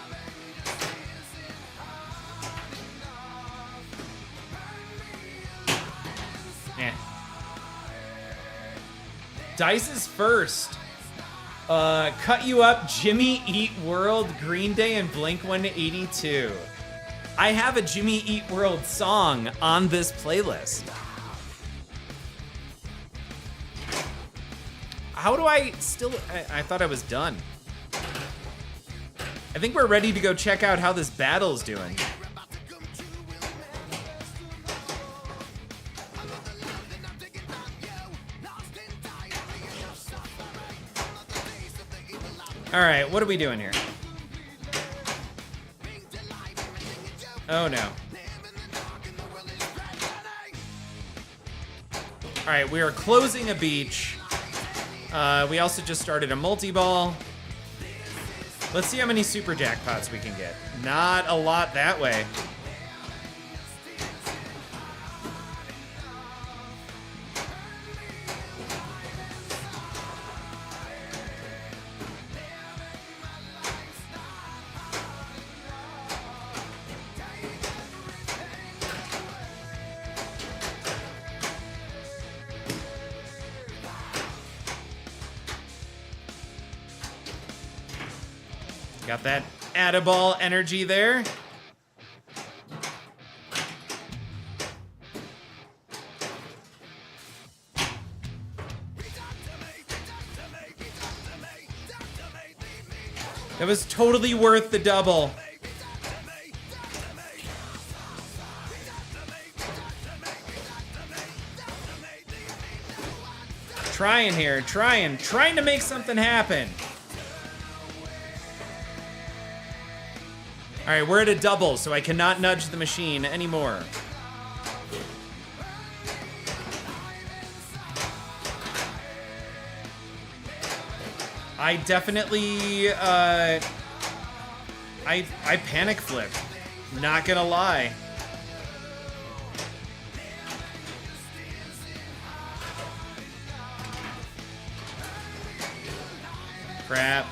Dice is first. Cut You Up, Jimmy Eat World, Green Day, and Blink-182. I have a Jimmy Eat World song on this playlist. How do I still... I thought I was done. I think we're ready to go check out how this battle's doing. All right, what are we doing here? Oh no. All right, we are closing a beach. We also just started a multi-ball. Let's see how many super jackpots we can get. Not a lot that way. Got that Addaball energy there. That was totally worth the double. Trying here, trying to make something happen. All right, we're at a double, so I cannot nudge the machine anymore. I definitely, I panic flipped. Not gonna lie. Crap.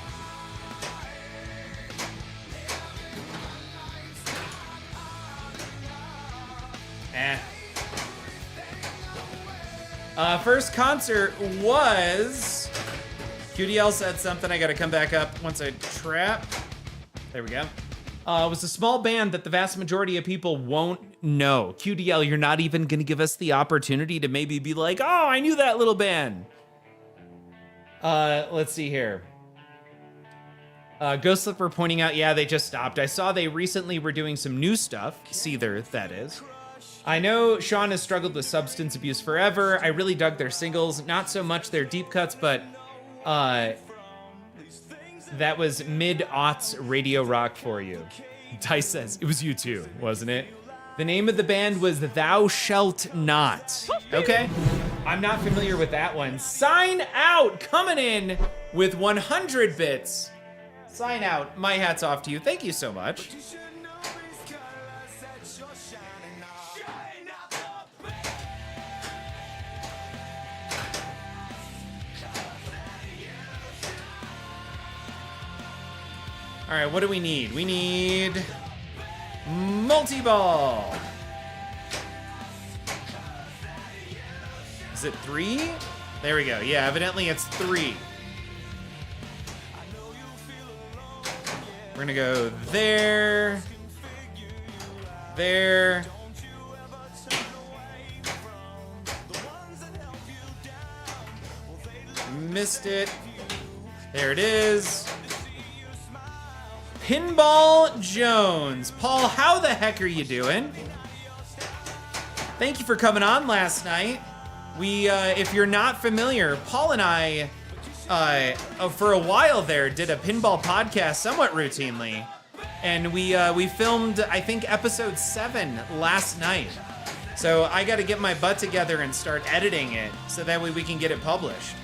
First concert was... QDL said something. I gotta come back up once I trap. There we go. It was a small band that the vast majority of people won't know. QDL, you're not even gonna give us the opportunity to maybe be like, oh, I knew that little band. Let's see here. Ghost Slipper pointing out, yeah, they just stopped. I saw they recently were doing some new stuff. Seether, that is. I know Sean has struggled with substance abuse forever. I really dug their singles, not so much their deep cuts, but that was mid-aughts radio rock for you. Dice says, it was you too, wasn't it? The name of the band was Thou Shalt Not. Okay, I'm not familiar with that one. Sign Out coming in with 100 bits. Sign Out, my hat's off to you. Thank you so much. All right, what do we need? We need multi-ball. Is it 3? There we go. Yeah, evidently it's 3. We're gonna go there, there. Missed it. There it is. Pinball Jones. Paul, how the heck are you doing? Thank you for coming on last night. We, if you're not familiar, Paul and I, for a while there, did a pinball podcast somewhat routinely. And we filmed, I think, episode 7 last night. So I got to get my butt together and start editing it so that way we can get it published.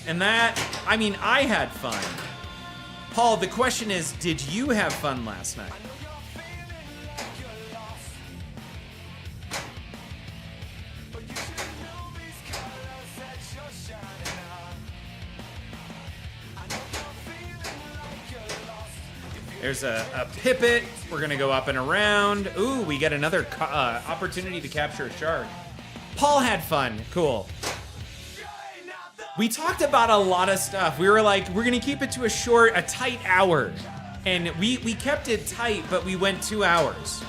And that, I mean, I had fun. Paul, the question is, did you have fun last night? There's a pipit. We're going to go up and around. Ooh, we get another opportunity to capture a shark. Paul had fun. Cool. We talked about a lot of stuff. We were like, we're going to keep it to a tight hour. And we kept it tight, but we went 2 hours.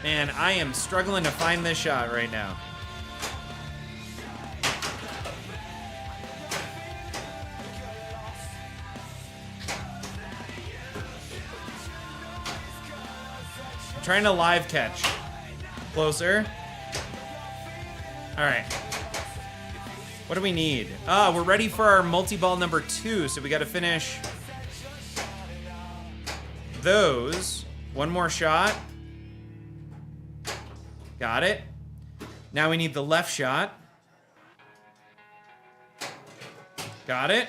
Man, I am struggling to find this shot right now. Trying to live catch. Closer. All right. What do we need? We're ready for our multi-ball number 2, so we got to finish those. One more shot. Got it. Now we need the left shot. Got it.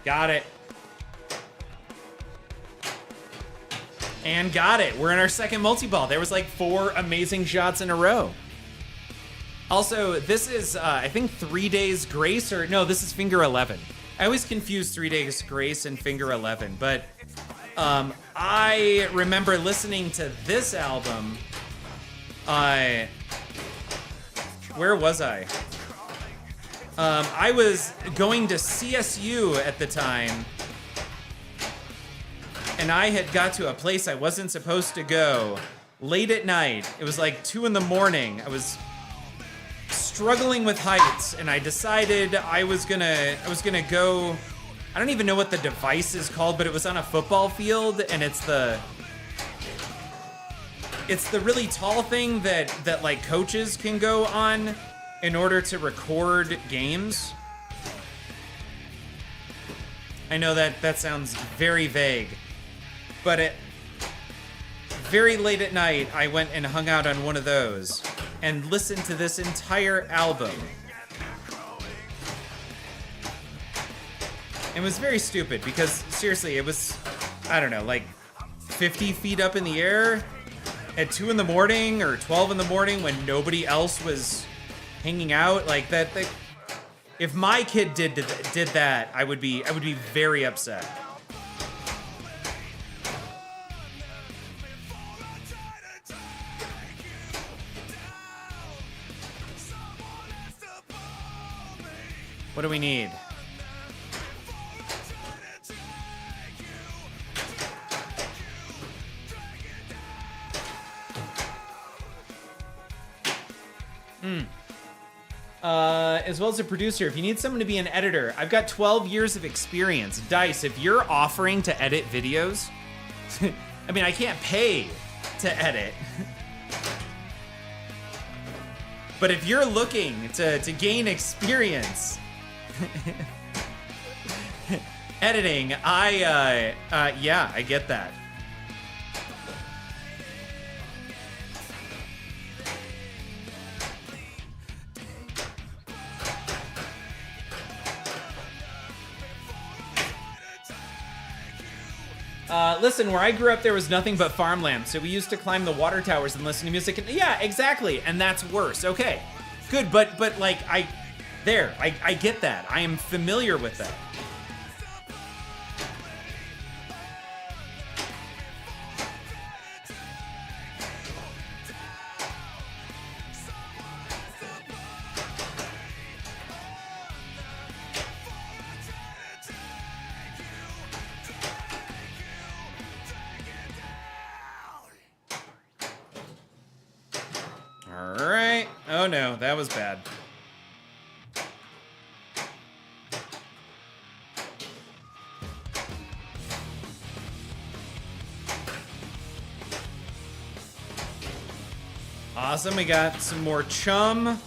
Got it. And got it. We're in our second multi-ball. There was like 4 amazing shots in a row. Also, this is, I think 3 Days Grace, or no, this is Finger 11. I always confuse 3 Days Grace and Finger 11, but I remember listening to this album. Where was I? I was going to CSU at the time, and I had got to a place I wasn't supposed to go late at night. It was like 2 in the morning. I was struggling with heights, and I decided I was gonna go. I don't even know what the device is called, but it was on a football field, and it's the really tall thing that like coaches can go on in order to record games. I know that sounds very vague, but at very late at night, I went and hung out on one of those and listened to this entire album. It was very stupid because, seriously, it was, I don't know, like 50 feet up in the air at 2 in the morning or 12 in the morning when nobody else was hanging out. Like that if my kid did that, I would be very upset. What do we need? As well as a producer, if you need someone to be an editor, I've got 12 years of experience. Dice, if you're offering to edit videos, I mean, I can't pay to edit. But if you're looking to gain experience editing, yeah, I get that. Listen, where I grew up, there was nothing but farmland, so we used to climb the water towers and listen to music. And, yeah, exactly, and that's worse. Okay, good, but like, I get that. I am familiar with that. All right. Oh no, that was bad. Awesome, we got some more chum.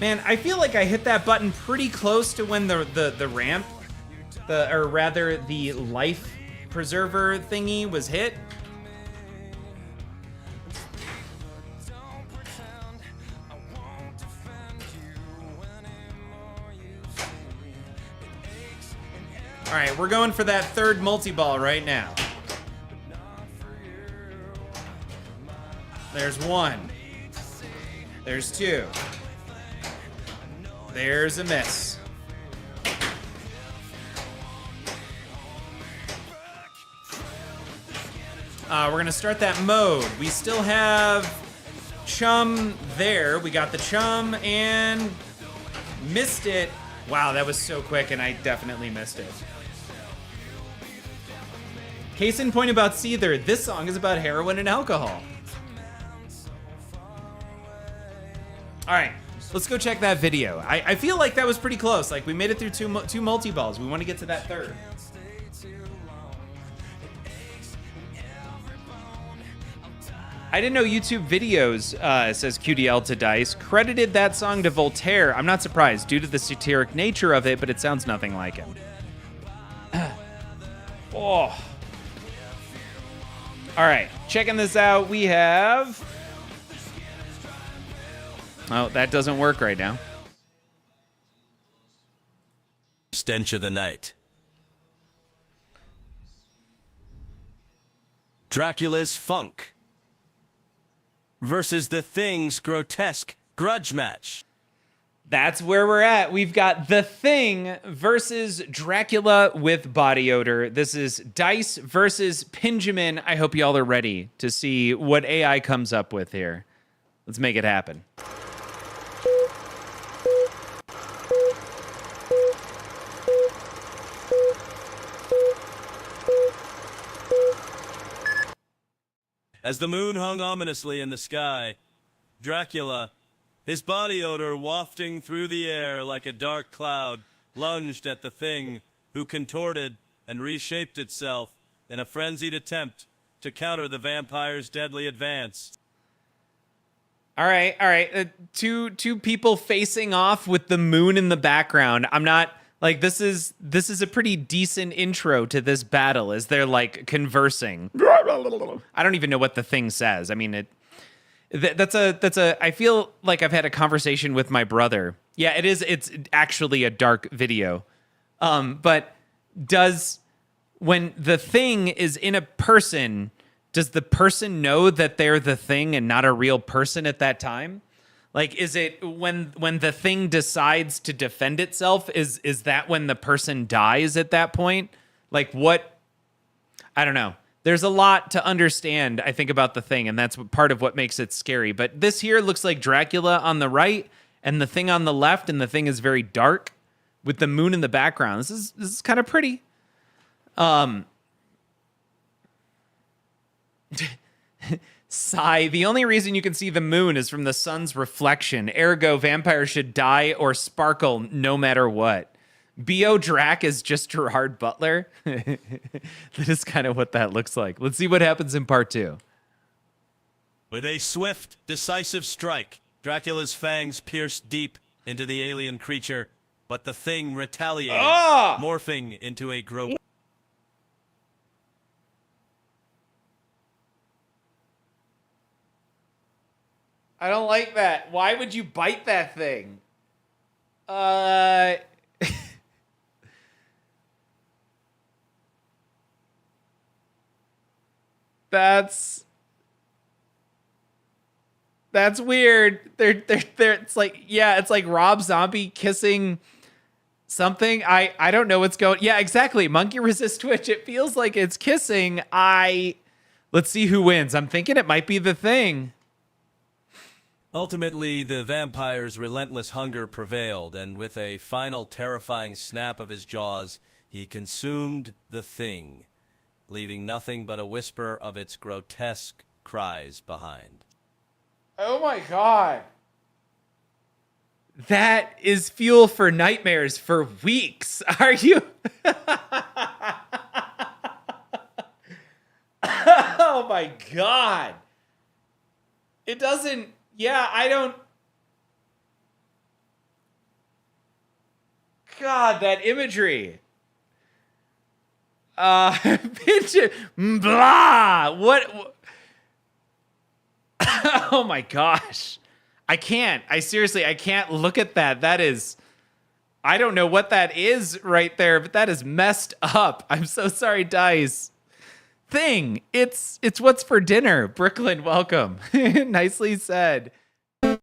Man, I feel like I hit that button pretty close to when the ramp, or rather the life preserver thingy was hit. All right, we're going for that third multi-ball right now. There's one. There's two. There's a miss. We're gonna start that mode. We still have chum there. We got the chum and missed it. Wow, that was so quick and I definitely missed it. Case in point about Seether, this song is about heroin and alcohol. All right, let's go check that video. I feel like that was pretty close. Like we made it through two multi-balls. We want to get to that third. I didn't know YouTube videos, says QDL to Dice, credited that song to Voltaire. I'm not surprised due to the satiric nature of it, but it sounds nothing like him. Oh. All right, checking this out, we have... Oh, that doesn't work right now. Stench of the night. Dracula's Funk versus The Thing's grotesque grudge match. That's where we're at. We've got The Thing versus Dracula with body odor. This is Dice versus Pinjamin. I hope y'all are ready to see what AI comes up with here. Let's make it happen. As the moon hung ominously in the sky, Dracula, his body odor wafting through the air like a dark cloud, lunged at the Thing, who contorted and reshaped itself in a frenzied attempt to counter the vampire's deadly advance. All right. Two people facing off with the moon in the background. I'm not like this is a pretty decent intro to this battle as they're like conversing. I don't even know what the Thing says. I mean that's a I feel like I've had a conversation with my brother. Yeah, it's actually a dark video. But when the Thing is in a person, does the person know that they're the Thing and not a real person at that time? Like, is it when the Thing decides to defend itself, is that when the person dies at that point? Like what? I don't know. There's a lot to understand, I think, about the Thing, and that's part of what makes it scary. But this here looks like Dracula on the right and the Thing on the left, and the Thing is very dark with the moon in the background. This is kind of pretty. Sigh, the only reason you can see the moon is from the sun's reflection. Ergo, vampires should die or sparkle no matter what. B.O. Drac is just Gerard Butler. That is kind of what that looks like. Let's see what happens in part 2. With a swift, decisive strike, Dracula's fangs pierced deep into the alien creature, but the Thing retaliated, morphing into a grotesque. I don't like that. Why would you bite that thing? That's weird. They're it's like, yeah, it's like Rob Zombie kissing something. I don't know what's going. Yeah, exactly. Monkey resist Twitch. It feels like it's kissing. Let's see who wins. I'm thinking it might be the Thing. Ultimately, the vampire's relentless hunger prevailed, and with a final terrifying snap of his jaws, he consumed the Thing, leaving nothing but a whisper of its grotesque cries behind. Oh my god. That is fuel for nightmares for weeks. Are you? Oh Oh my god. It doesn't. Yeah, I don't. God, that imagery. Blah. What? Oh my gosh. I can't. I can't look at that. That is. I don't know what that is right there, but that is messed up. I'm so sorry, Dice. Thing. It's what's for dinner. Brooklyn, welcome. Nicely said. And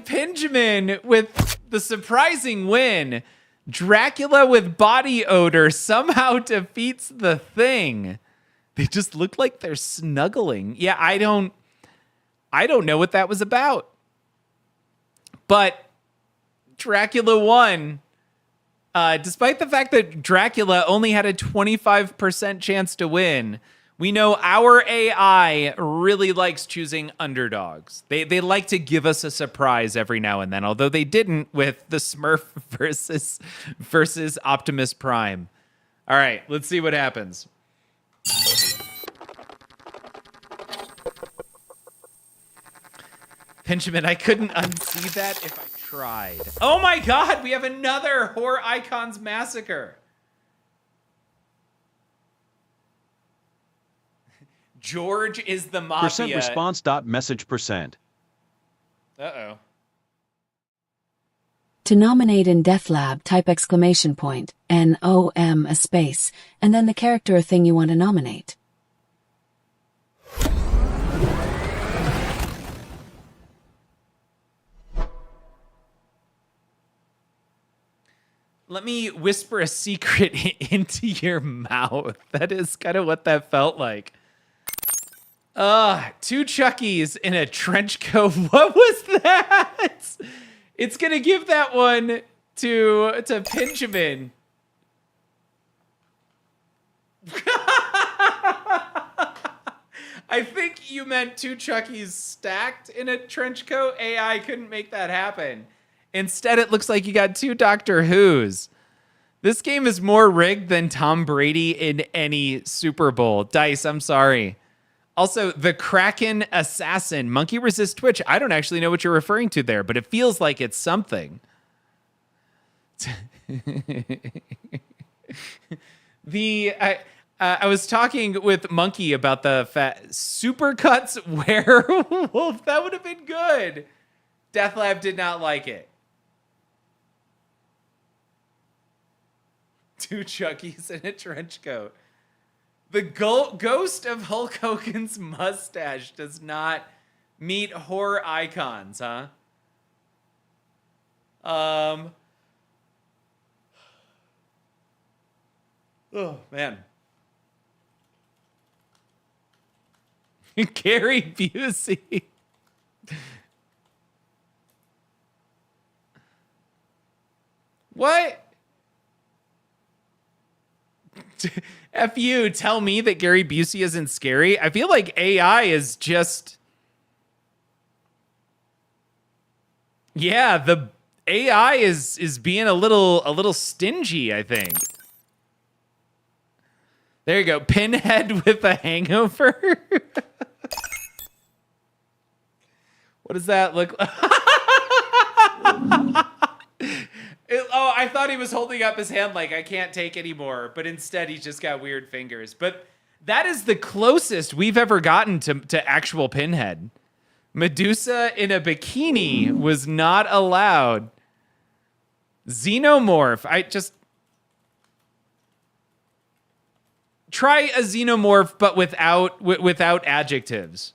Benjamin with the surprising win. Dracula with body odor somehow defeats the Thing. They just look like they're snuggling. Yeah, I don't know what that was about. But Dracula won. Despite the fact that Dracula only had a 25% chance to win, we know our AI really likes choosing underdogs. They like to give us a surprise every now and then, although they didn't with the Smurf versus Optimus Prime. All right, let's see what happens. Benjamin, I couldn't unsee that if I tried. Oh my god, we have another Horror Icons Massacre. George is the mafia. Percent response dot message percent. Uh-oh. To nominate in Death Lab, type !NOM a space, and then the character or thing you want to nominate. Let me whisper a secret into your mouth. That is kind of what that felt like. Two Chuckies in a trench coat. What was that? It's gonna give that one to Benjamin. I think you meant two Chuckies stacked in a trench coat. AI couldn't make that happen. Instead, it looks like you got two Doctor Who's. This game is more rigged than Tom Brady in any Super Bowl. Dice, I'm sorry. Also, the Kraken Assassin, Monkey Resist Twitch. I don't actually know what you're referring to there, but it feels like it's something. I was talking with Monkey about the Supercuts Werewolf. That would have been good. Death Lab did not like it. Two Chuckies in a trench coat. The ghost of Hulk Hogan's mustache does not meet horror icons, huh? Oh, man. Gary Busey. What? F you, tell me that Gary Busey isn't scary. I feel like AI is just... Yeah, the AI is being a little stingy, I think. There you go. Pinhead with a hangover. What does that look like? I thought he was holding up his hand like, I can't take anymore. But instead, he's just got weird fingers. But that is the closest we've ever gotten to actual Pinhead. Medusa in a bikini was not allowed. Xenomorph. I just... Try a xenomorph, but without adjectives.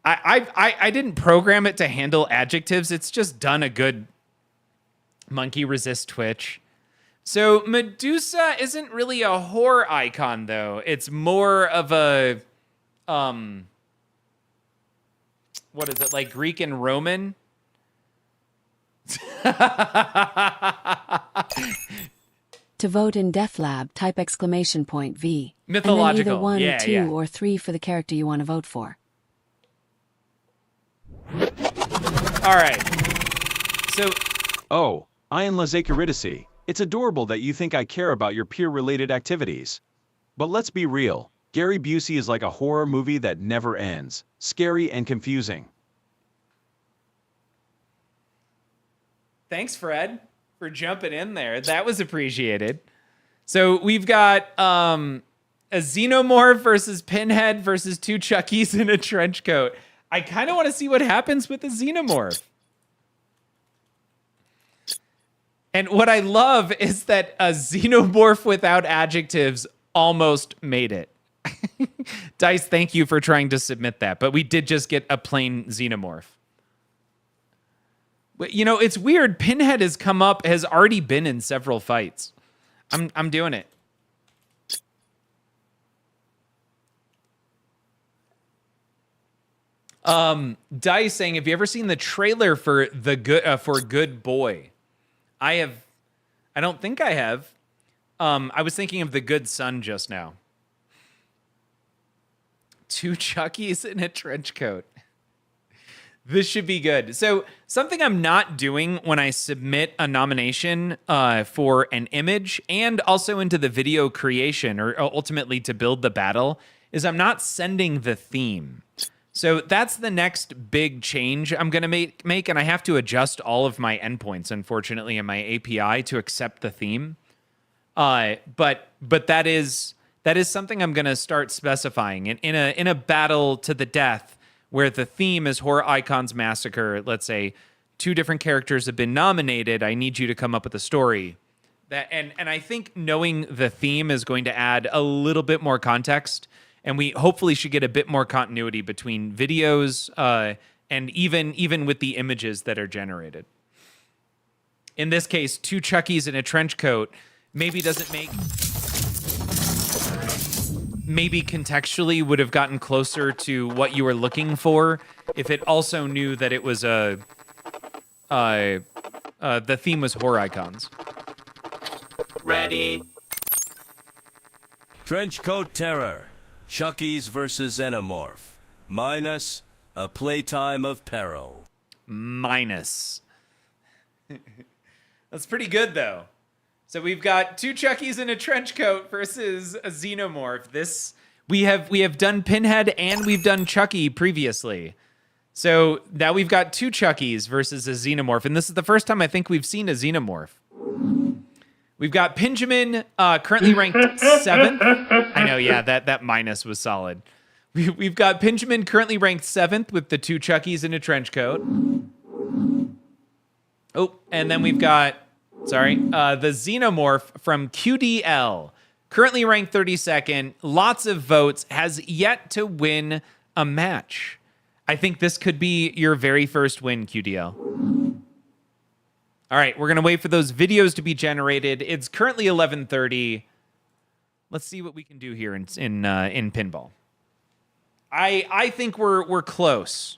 I didn't program it to handle adjectives. It's just done a good Monkey Resist Twitch. So Medusa isn't really a horror icon, though. It's more of a what is it, like Greek and Roman? To vote in Death Lab, type !V. Mythological. And then either 1, yeah, 2, yeah. or 3 for the character you want to vote for. All right. So... Oh, Ian Lazakaridacy. It's adorable that you think I care about your peer-related activities. But let's be real. Gary Busey is like a horror movie that never ends. Scary and confusing. Thanks, Fred, for jumping in there. That was appreciated. So we've got a Xenomorph versus Pinhead versus two Chuckies in a trench coat. I kind of want to see what happens with the Xenomorph. And what I love is that a Xenomorph without adjectives almost made it. Dice, thank you for trying to submit that, but we did just get a plain Xenomorph. But, you know, it's weird. Pinhead has already been in several fights. I'm doing it. Dice saying, have you ever seen the trailer for Good Boy? I don't think I have. I was thinking of The Good Son just now. Two Chuckies in a trench coat. This should be good. So something I'm not doing when I submit a nomination for an image and also into the video creation or ultimately to build the battle is I'm not sending the theme. So that's the next big change I'm going to make, and I have to adjust all of my endpoints, unfortunately, in my API to accept the theme. But that is something I'm going to start specifying in a battle to the death where the theme is Horror Icons Massacre. Let's say two different characters have been nominated. I need you to come up with a story. And I think knowing the theme is going to add a little bit more context, and we hopefully should get a bit more continuity between videos and even with the images that are generated. In this case, two Chuckies in a trench coat maybe contextually would have gotten closer to what you were looking for if it also knew that it was the theme was horror icons. Ready. Trenchcoat Terror. Chuckies versus Xenomorph. Minus a playtime of peril. Minus. That's pretty good, though. So we've got two Chuckies in a trench coat versus a Xenomorph. We have done Pinhead and we've done Chucky previously. So now we've got two Chuckies versus a Xenomorph, and this is the first time I think we've seen a Xenomorph. We've got Pinjamin, currently ranked 7th. I know, yeah, that minus was solid. We've got Pinjamin currently ranked 7th with the two Chuckies in a trench coat. Oh, and then we've got, the Xenomorph from QDL, currently ranked 32nd, lots of votes, has yet to win a match. I think this could be your very first win, QDL. All right, we're going to wait for those videos to be generated. It's currently 11:30. Let's see what we can do here in pinball. I think we're close.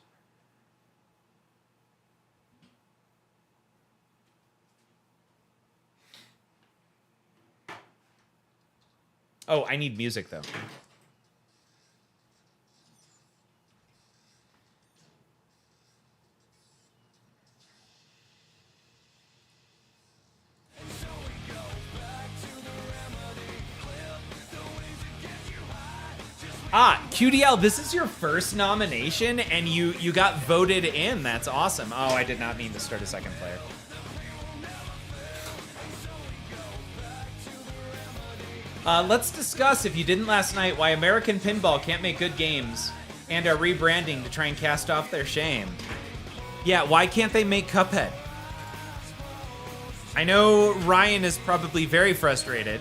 Oh, I need music though. QDL, this is your first nomination, and you got voted in. That's awesome. Oh, I did not mean to start a second player. Let's discuss, if you didn't last night, why American Pinball can't make good games and are rebranding to try and cast off their shame. Yeah, why can't they make Cuphead? I know Ryan is probably very frustrated.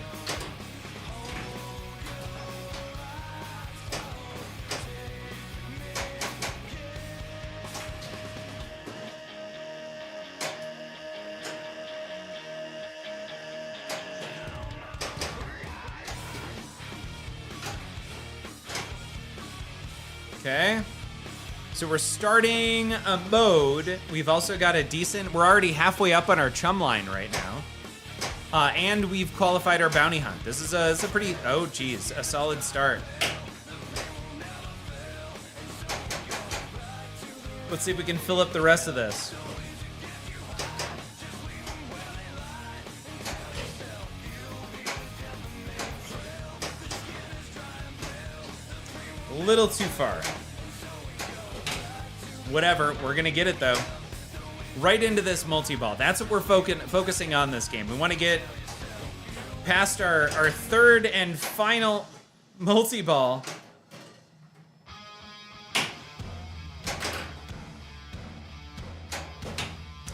Okay, so we're starting a mode. We've also got we're already halfway up on our chum line right now. And we've qualified our bounty hunt. This is a pretty, oh geez, a solid start. Let's see if we can fill up the rest of this. A little too far. Whatever, we're gonna get it though. Right into this multi-ball. That's what we're focusing on this game. We want to get past our third and final multi-ball.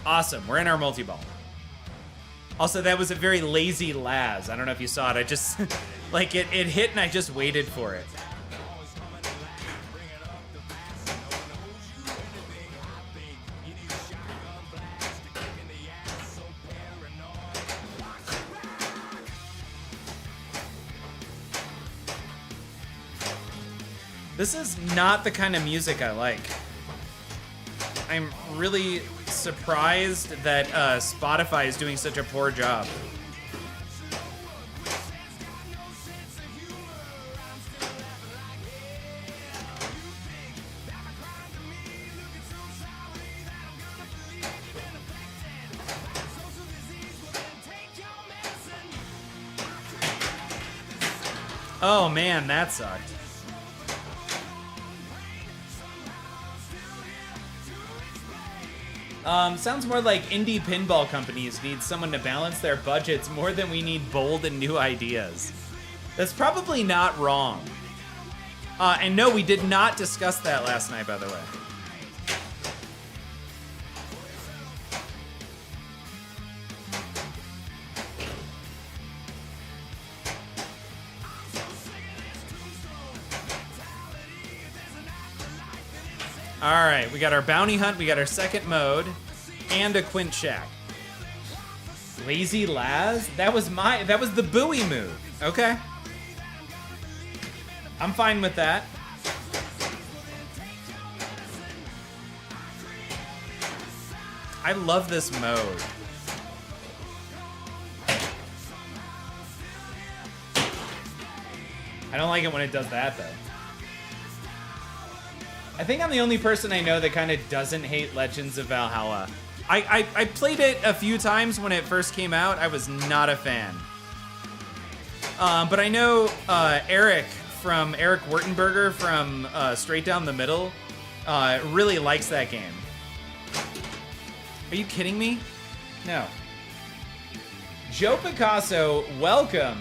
Awesome, we're in our multi-ball. Also, that was a very lazy Laz. I don't know if you saw it. I just, like, it hit and I just waited for it. This is not the kind of music I like. I'm really surprised that Spotify is doing such a poor job. Oh man, that sucked. Sounds more like indie pinball companies need someone to balance their budgets more than we need bold and new ideas. That's probably not wrong. And no, we did not discuss that last night, by the way. All right, we got our bounty hunt, we got our second mode, and a Quint Shack. Lazy Laz? That was the buoy move. Okay. I'm fine with that. I love this mode. I don't like it when it does that, though. I think I'm the only person I know that kind of doesn't hate Legends of Valhalla. I played it a few times when it first came out. I was not a fan. But I know Eric Wurtenberger from Straight Down the Middle really likes that game. Are you kidding me? No. Joe Picasso, welcome.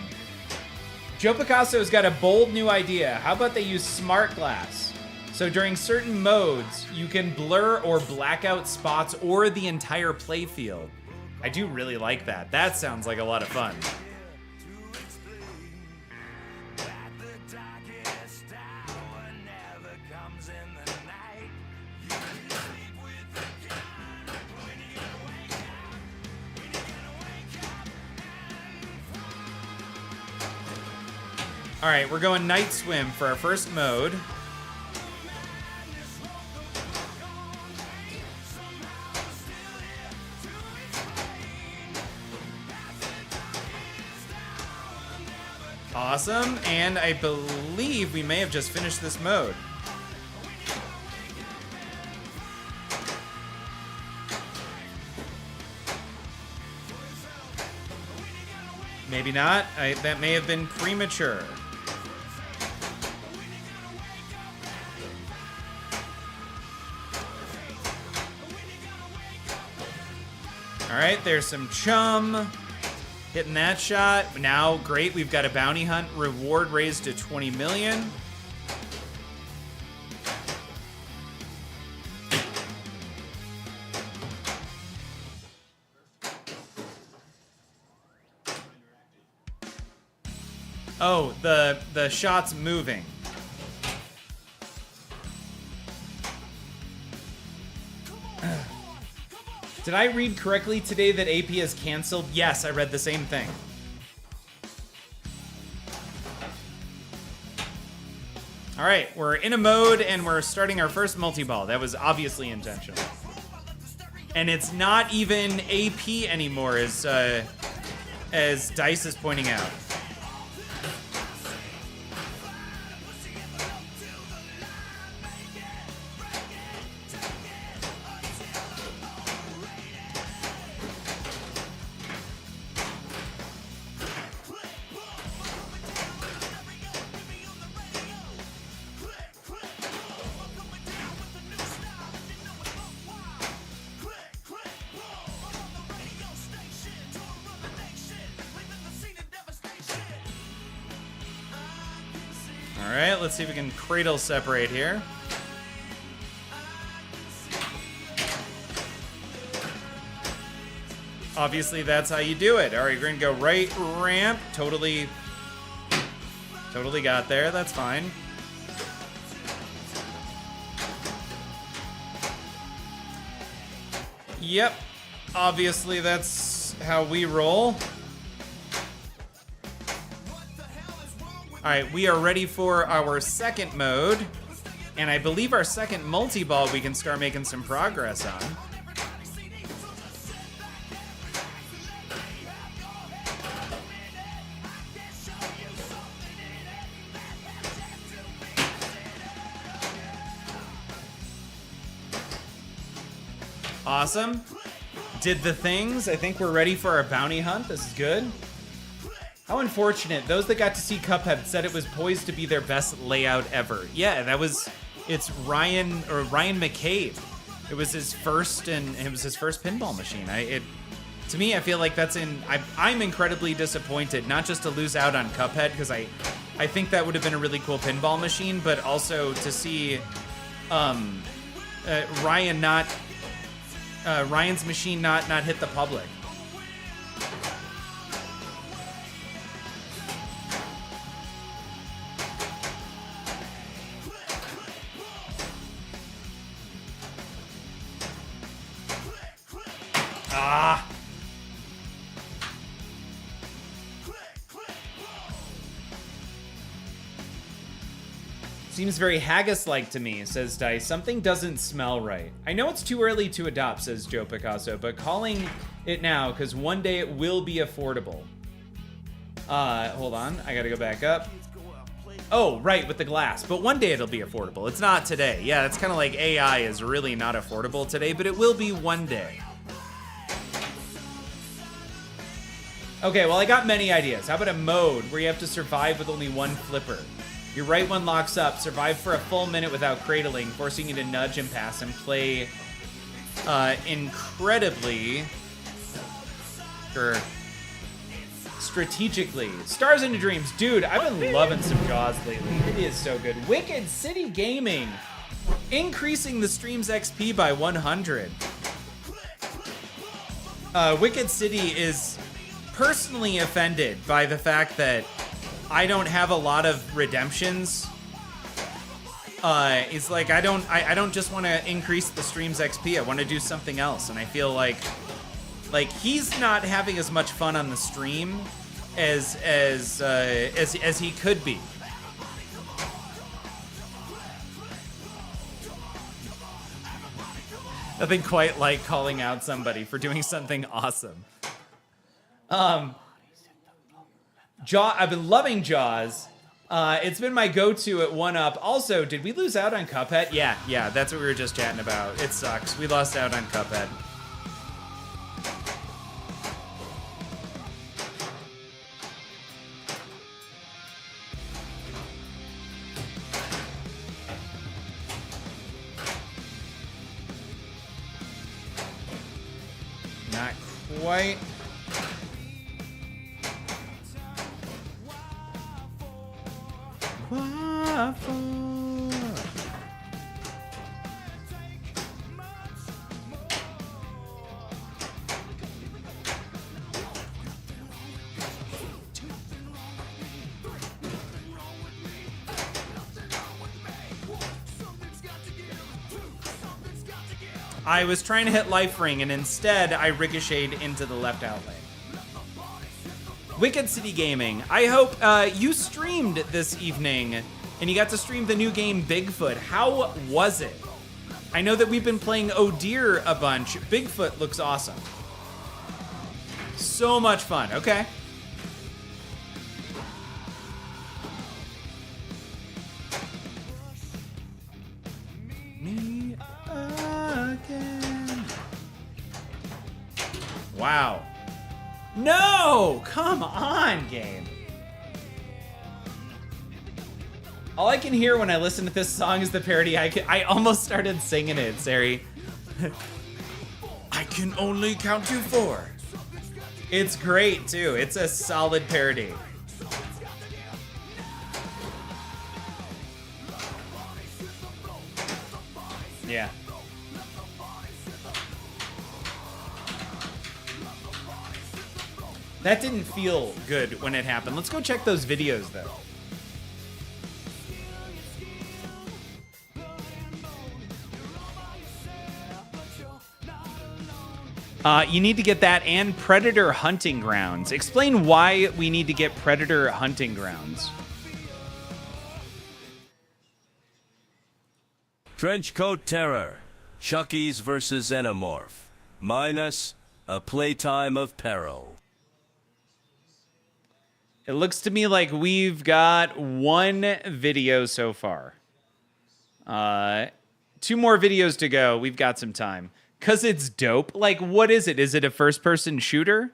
Joe Picasso's got a bold new idea. How about they use smart glass? So during certain modes, you can blur or black out spots or the entire playfield. I do really like that. That sounds like a lot of fun. All right, we're going Night Swim for our first mode. Awesome, and I believe we may have just finished this mode. Maybe not. That may have been premature. All right, there's some chum. Hitting that shot. Now, great, we've got a bounty hunt. Reward raised to 20 million. Oh, the shot's moving. Did I read correctly today that AP is canceled? Yes, I read the same thing. All right, we're in a mode and we're starting our first multi-ball. That was obviously intentional. And it's not even AP anymore, as Dice is pointing out. All right, let's see if we can cradle separate here. Obviously, that's how you do it. All right, we're gonna go right ramp. Totally got there. That's fine. Yep. Obviously, that's how we roll. All right, we are ready for our second mode. And I believe our second multi-ball we can start making some progress on. Awesome. Did the things. I think we're ready for our bounty hunt. This is good. How unfortunate. Those that got to see Cuphead said it was poised to be their best layout ever. Yeah, it's Ryan McCabe. It was his first pinball machine. To me, I feel like I'm incredibly disappointed, not just to lose out on Cuphead, because I think that would have been a really cool pinball machine, but also to see Ryan's machine not hit the public. Ah. Seems very haggis-like to me, says Dice. Something doesn't smell right. I know it's too early to adopt, says Joe Picasso, but calling it now, because one day it will be affordable. Hold on. I gotta go back up. Oh, right, with the glass. But one day it'll be affordable. It's not today. Yeah, it's kind of like AI is really not affordable today, but it will be one day. Okay, well, I got many ideas. How about a mode where you have to survive with only one flipper? Your right one locks up. Survive for a full minute without cradling, forcing you to nudge and pass and play incredibly strategically. Stars into Dreams. Dude, I've been loving some Jaws lately. It is so good. Wicked City Gaming. Increasing the stream's XP by 100. Wicked City is personally offended by the fact that I don't have a lot of redemptions. It's like I don't just want to increase the stream's XP. I want to do something else, and I feel like he's not having as much fun on the stream as he could be. Nothing quite like calling out somebody for doing something awesome. I've been loving Jaws. It's been my go-to at 1UP. Also, did we lose out on Cuphead? Yeah, that's what we were just chatting about. It sucks. We lost out on Cuphead. Not quite. I was trying to hit Life Ring, and instead I ricocheted into the left outlane. Wicked City Gaming. I hope you streamed this evening, and you got to stream the new game Bigfoot. How was it? I know that we've been playing Oh Dear a bunch. Bigfoot looks awesome. So much fun. Okay. Me again. Wow. No! Come on, game. All I can hear when I listen to this song is the parody. I almost started singing it, Sari. I can only count to 4. It's great, too. It's a solid parody. Yeah. That didn't feel good when it happened. Let's go check those videos, though. You need to get that and Predator Hunting Grounds. Explain why we need to get Predator Hunting Grounds. Trenchcoat Terror. Chucky's versus Xenomorph. Minus a playtime of peril. It looks to me like we've got one video so far. 2 more videos to go. We've got some time. Because it's dope. Like, what is it? Is it a first-person shooter?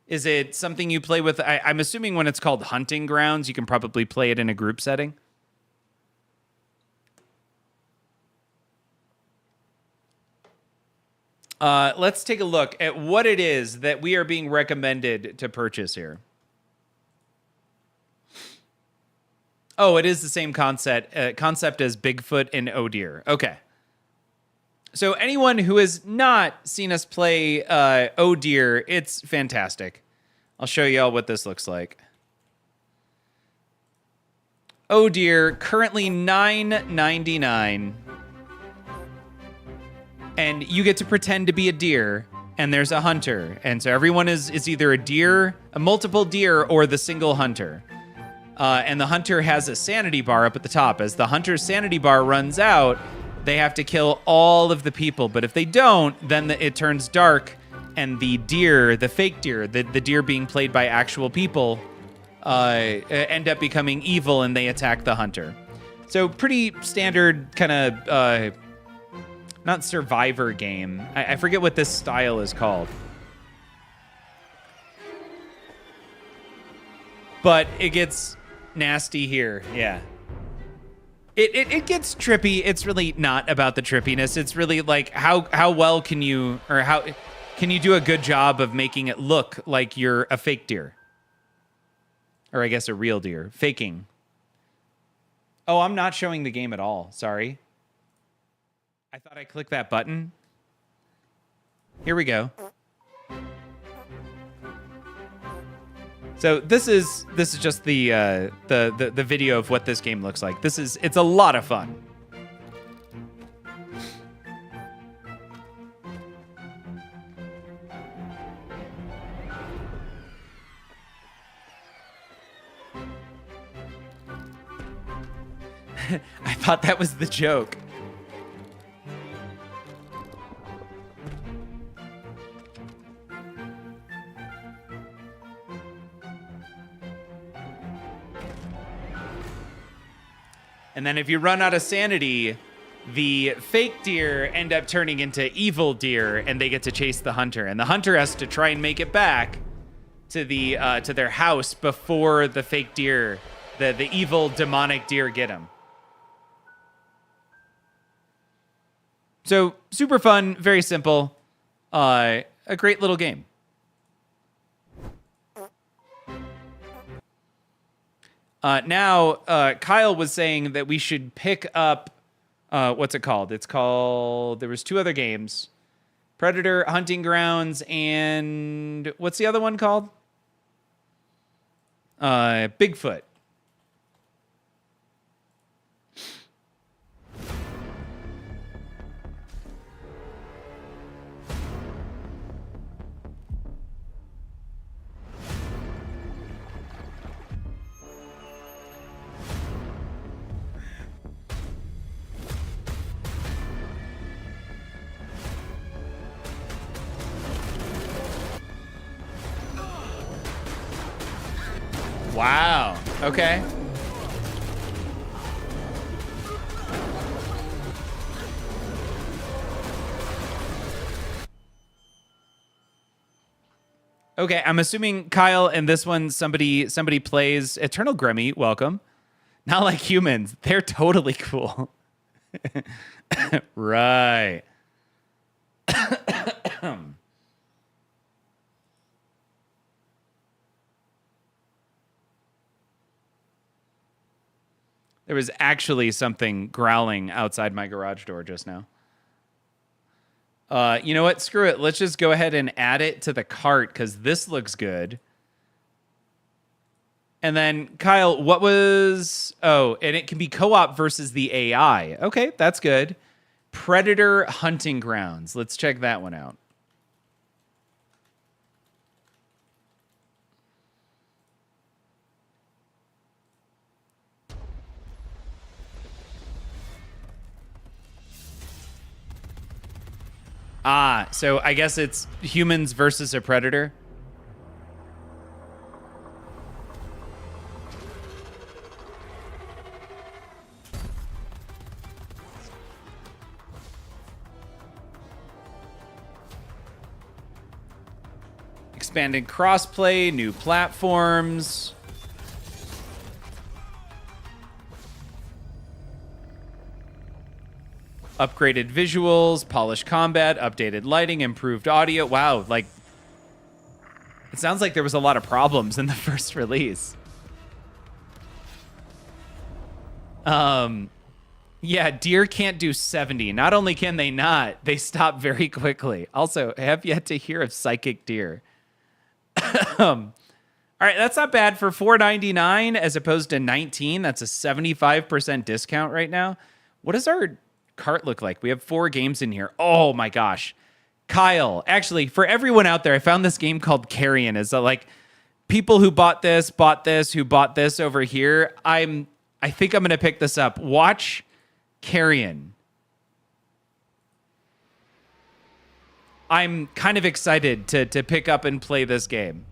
Is it something you play with? I'm assuming when it's called Hunting Grounds, you can probably play it in a group setting. Let's take a look at what it is that we are being recommended to purchase here. Oh, it is the same concept as Bigfoot and Oh Deer. Okay. So anyone who has not seen us play Oh Deer, it's fantastic. I'll show y'all what this looks like. Oh Deer, currently $9.99. And you get to pretend to be a deer, and there's a hunter. And so everyone is either a deer, a multiple deer, or the single hunter. And the hunter has a sanity bar up at the top. As the hunter's sanity bar runs out, they have to kill all of the people. But if they don't, then it turns dark, and the deer, the fake deer, the deer being played by actual people, end up becoming evil, and they attack the hunter. So pretty standard kind of, not survivor game. I forget what this style is called. But it gets nasty here, yeah. It gets trippy. It's really not about the trippiness. It's really like how well can you, or how can you do a good job of making it look like you're a fake deer? Or I guess a real deer. Faking. Oh, I'm not showing the game at all. Sorry. I thought I clicked that button. Here we go. So this is just the video of what this game looks like. It's a lot of fun. I thought that was the joke. And then if you run out of sanity, the fake deer end up turning into evil deer, and they get to chase the hunter. And the hunter has to try and make it back to their house before the fake deer, the evil demonic deer, get him. So super fun, very simple, a great little game. Now, Kyle was saying that we should pick up, what's it called? There was 2 other games. Predator Hunting Grounds and what's the other one called? Bigfoot. Wow. Okay. Okay, I'm assuming Kyle in this one somebody plays Eternal Grimmy. Welcome. Not like humans. They're totally cool. Right. There was actually something growling outside my garage door just now. You know what? Screw it. Let's just go ahead and add it to the cart because this looks good. And then, Kyle, what was... Oh, and it can be co-op versus the AI. Okay, that's good. Predator Hunting Grounds. Let's check that one out. Ah, so I guess it's humans versus a predator. Expanded crossplay, new platforms. Upgraded visuals, polished combat, updated lighting, improved audio. Wow, like, it sounds like there was a lot of problems in the first release. Yeah, deer can't do 70. Not only can they not, they stop very quickly. Also, I have yet to hear of psychic deer. All right, that's not bad for $4.99 as opposed to $19. That's a 75% discount right now. What does our cart look like? We have 4 games in here. Oh my gosh. Kyle, actually, for everyone out there, I found this game called Carrion. Is like people who bought this, who bought this over here. I think I'm going to pick this up. Watch Carrion. I'm kind of excited to pick up and play this game.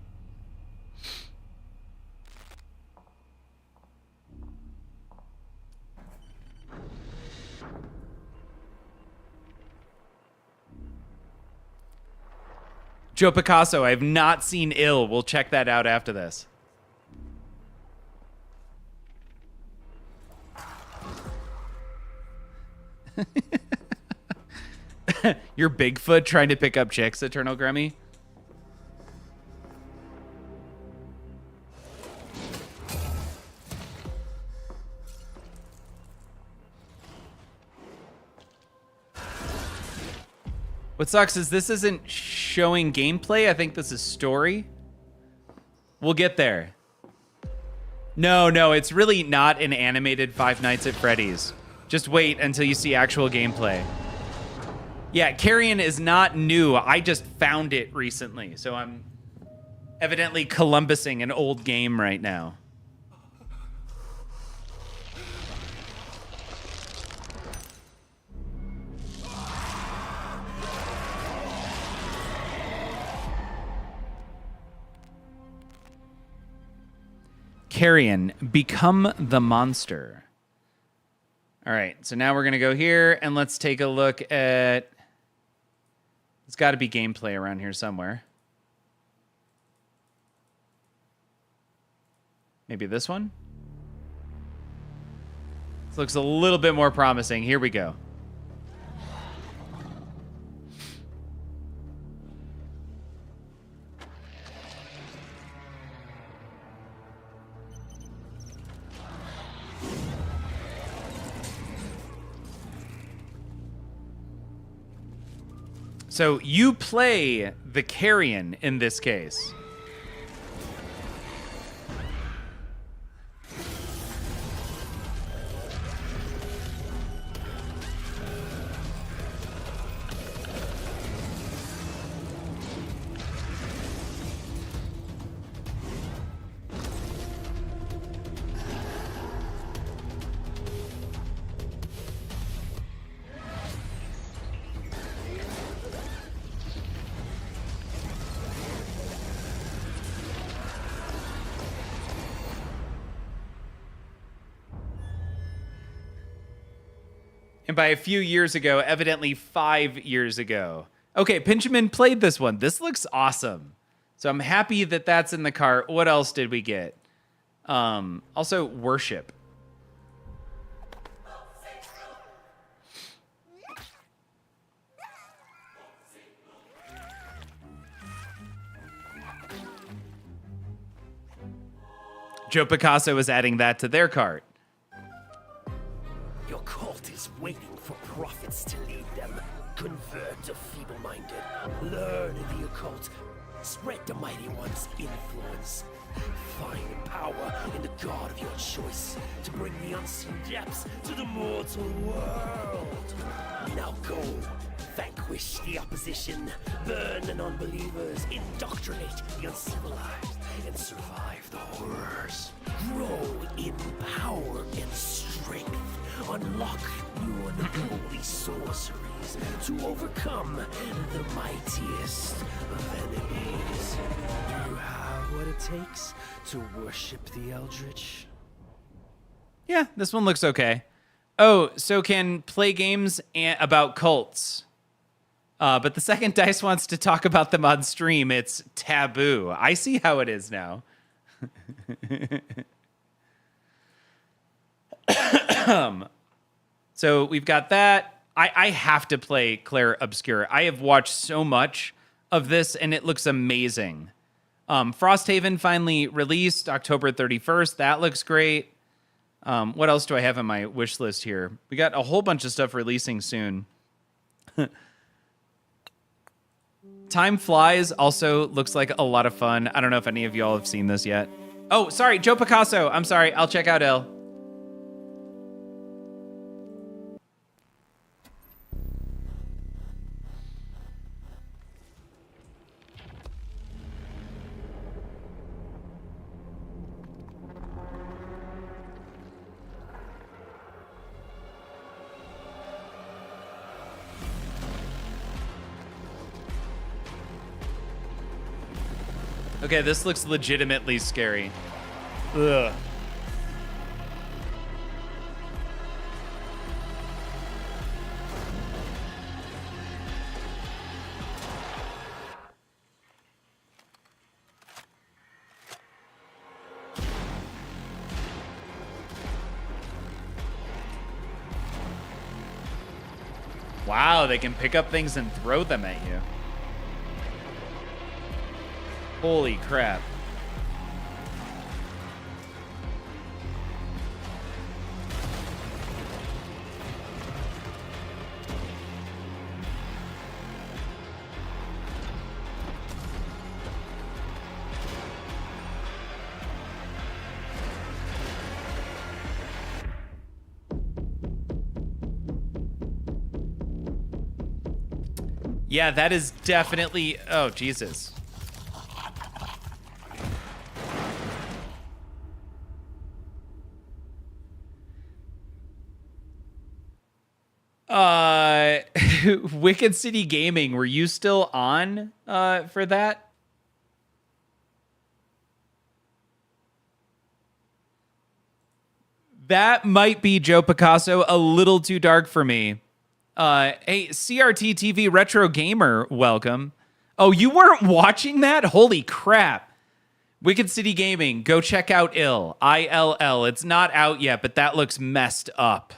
Joe Picasso, I have not seen Ill. We'll check that out after this. You're Bigfoot trying to pick up chicks, Eternal Grummy? What sucks is this isn't showing gameplay. I think this is story. We'll get there. No, it's really not an animated Five Nights at Freddy's. Just wait until you see actual gameplay. Yeah, Carrion is not new. I just found it recently, so I'm evidently Columbusing an old game right now. Carrion, become the monster. All right, so now we're going to go here and let's take a look at... There's got to be gameplay around here somewhere. Maybe this one? This looks a little bit more promising. Here we go. So you play the Carrion in this case. And by a few years ago, evidently 5 years ago. Okay, Pinjamin played this one. This looks awesome. So I'm happy that that's in the cart. What else did we get? Also, Worship. Joe Picasso is adding that to their cart. Your cult is waiting for prophets to lead them. Convert a feeble Spread the mighty one's influence. Find power in the god of your choice to bring the unseen depths to the mortal world. Now go, vanquish the opposition, burn the non-believers, indoctrinate the uncivilized, and survive the horrors. Grow in power and strength. Unlock new and holy sorceries to overcome the mightiest of enemies. Do you have what it takes to worship the Eldritch? Yeah, this one looks okay. Oh, so can play games about cults. But the second Dice wants to talk about them on stream, it's taboo. I see how it is now. So we've got that. I have to play Claire Obscure. I have watched so much of this, and it looks amazing. Frosthaven finally released October 31st. That looks great. What else do I have on my wish list here? We got a whole bunch of stuff releasing soon. Time Flies also looks like a lot of fun. I don't know if any of y'all have seen this yet. Oh, sorry, Joe Picasso. I'm sorry. I'll check out Il. Okay, this looks legitimately scary. Ugh. Wow, they can pick up things and throw them at you. Holy crap. Yeah, that is definitely... Oh, Jesus. Wicked City Gaming, were you still on for that? That might be, Joe Picasso, a little too dark for me. Hey, CRT TV Retro Gamer, welcome. Oh, you weren't watching that? Holy crap. Wicked City Gaming, go check out ILL. ILL. It's not out yet, but that looks messed up.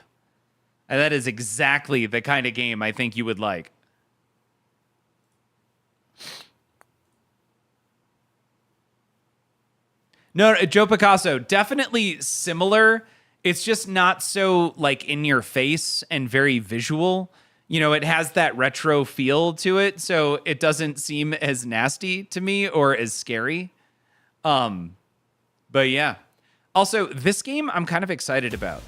And that is exactly the kind of game I think you would like. No, Joe Picasso, definitely similar. It's just not so like in your face and very visual. You know, it has that retro feel to it, so it doesn't seem as nasty to me or as scary. But yeah. Also, this game I'm kind of excited about.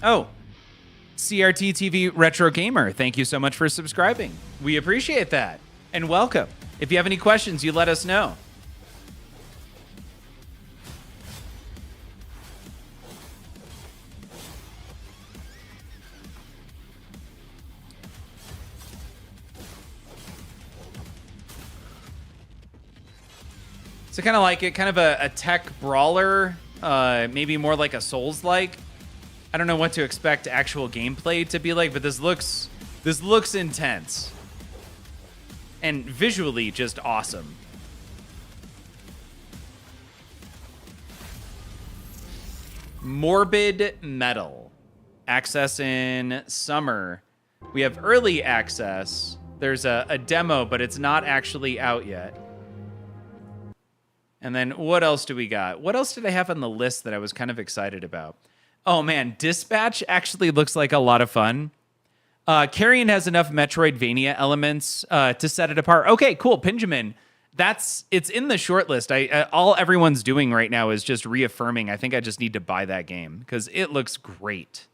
Oh, CRT TV Retro Gamer, thank you so much for subscribing. We appreciate that. And welcome. If you have any questions, you let us know. So kind of like it, kind of a tech brawler, maybe more like a Souls-like. I don't know what to expect actual gameplay to be like, but this looks intense. And visually just awesome. Morbid Metal. Access in summer. We have early access. There's a demo, but it's not actually out yet. And then what else do we got? What else did I have on the list that I was kind of excited about? Oh man, Dispatch actually looks like a lot of fun. Carrion has enough Metroidvania elements to set it apart. Okay, cool. Pinjamin, it's in the shortlist. All everyone's doing right now is just reaffirming. I think I just need to buy that game because it looks great.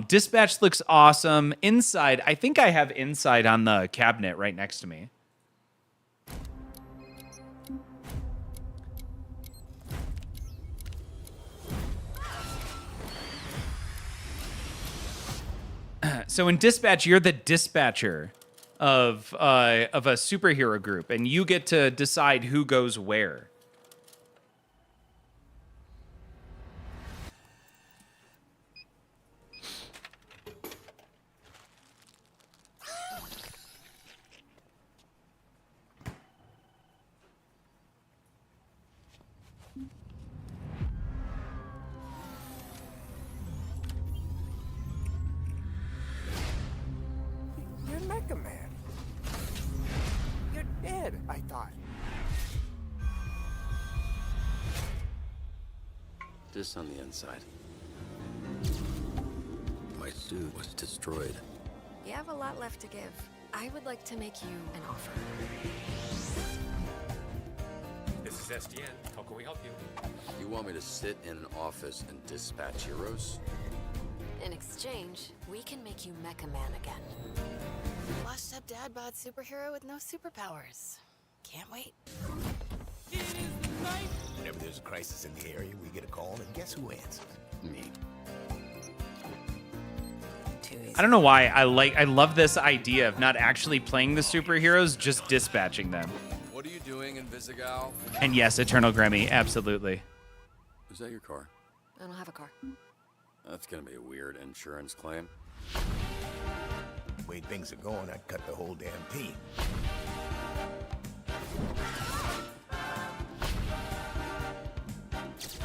Dispatch looks awesome. Inside, I think I have Inside on the cabinet right next to me. So in Dispatch, you're the dispatcher of a superhero group, and you get to decide who goes where. You're Mecha Man. You're dead, I thought. This on the inside. My suit was destroyed. You have a lot left to give. I would like to make you an offer. This is SDN. How can we help you? You want me to sit in an office and dispatch heroes? In exchange, we can make you Mecha Man again. Washed up dad bod superhero with no superpowers. Can't wait. Whenever there's a crisis in the area, we get a call, and guess who answers? Me. I don't know why I love this idea of not actually playing the superheroes, just dispatching them. What are you doing in Visigal? And yes, Eternal Gremmy, absolutely. Is that your car? I don't have a car. That's gonna be a weird insurance claim. The way things are going, I'd cut the whole damn team.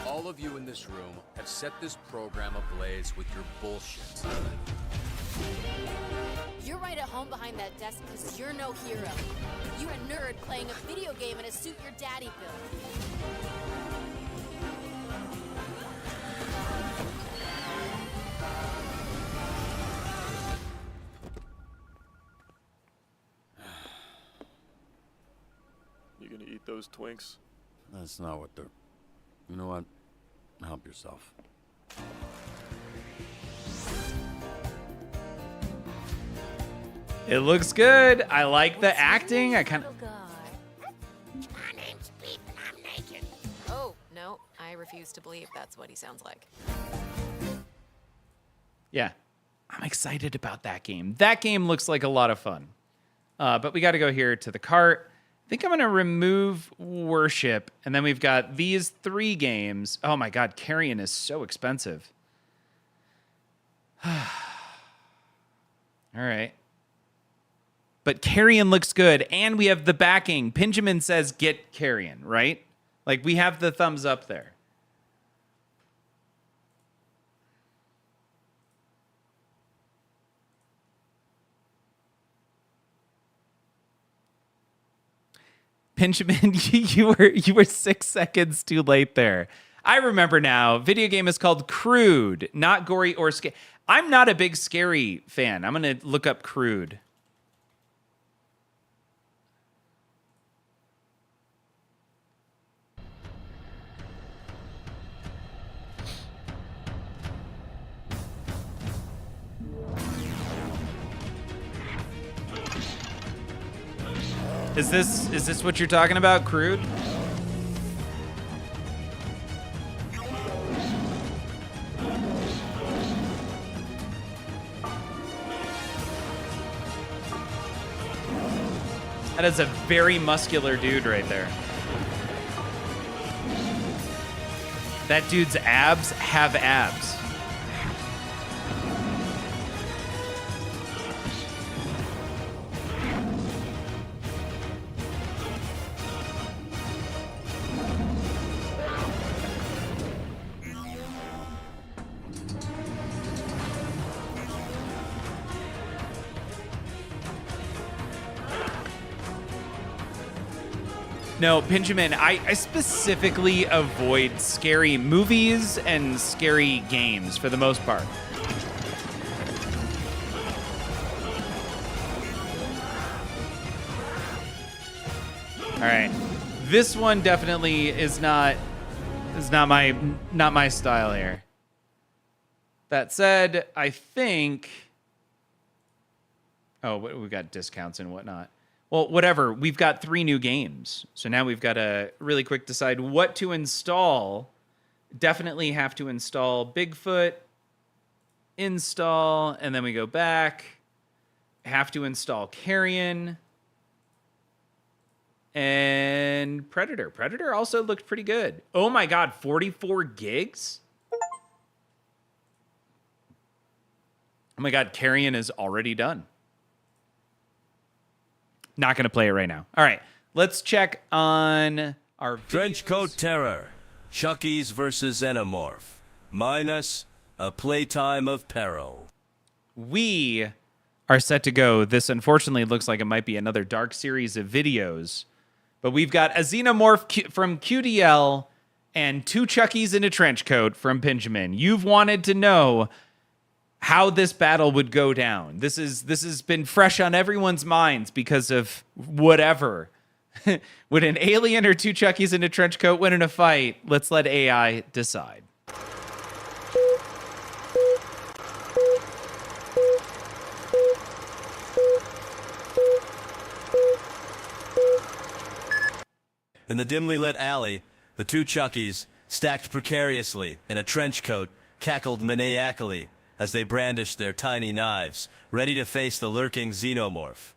All of you in this room have set this program ablaze with your bullshit. You're right at home behind that desk because you're no hero. You're a nerd playing a video game in a suit your daddy built. You gonna eat those Twinks? That's not what they're... You know what? Help yourself. It looks good. I like the acting. I kind of... My name's Beep and I'm naked. Oh, no. I refuse to believe that's what he sounds like. Yeah. I'm excited about that game. That game looks like a lot of fun. But we got to go here to the cart. I think I'm going to remove Worship. And then we've got these 3 games. Oh my God, Carrion is so expensive. All right. But Carrion looks good. And we have the backing. Pinjamin says get Carrion, right? Like we have the thumbs up there. Pinjamin, you were 6 seconds too late there. I remember now. Video game is called Crude, not gory or scary. I'm not a big scary fan. I'm gonna look up Crude. Is this what you're talking about, Crude? That is a very muscular dude right there. That dude's abs have abs. No, Benjamin, I specifically avoid scary movies and scary games for the most part. All right. This one definitely is not my style here. That said, I think we got discounts and whatnot. Well, whatever. We've got 3 new games. So now we've got to really quick decide what to install. Definitely have to install Bigfoot, install, and then we go back. Have to install Carrion. And Predator. Predator also looked pretty good. Oh my God, 44 gigs? Oh my God, Carrion is already done. Not going to play it right now. All right, let's check on our Trenchcoat Terror, Chucky's versus Xenomorph, minus a playtime of peril. We are set to go. This unfortunately looks like it might be another dark series of videos, but we've got a Xenomorph from QDL and 2 Chuckies in a trench coat from Benjamin. You've wanted to know how this battle would go down. This has been fresh on everyone's minds because of whatever. Would an alien or 2 Chuckies in a trench coat win in a fight? Let's let AI decide. In the dimly lit alley, the 2 Chuckies, stacked precariously in a trench coat, cackled maniacally as they brandished their tiny knives, ready to face the lurking Xenomorph.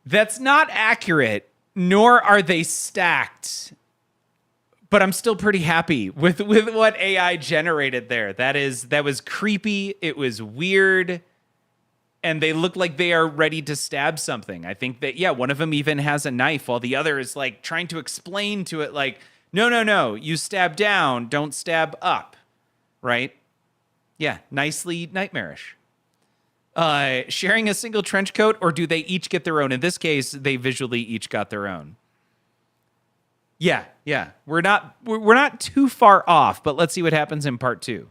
That's not accurate, nor are they stacked. But I'm still pretty happy with what AI generated there. That was creepy, it was weird, and they look like they are ready to stab something. I think that, yeah, one of them even has a knife while the other is like trying to explain to it like, no, you stab down, don't stab up. Right? Yeah, nicely nightmarish. Sharing a single trench coat, or do they each get their own? In this case, they visually each got their own. Yeah. We're not too far off, but let's see what happens in part 2.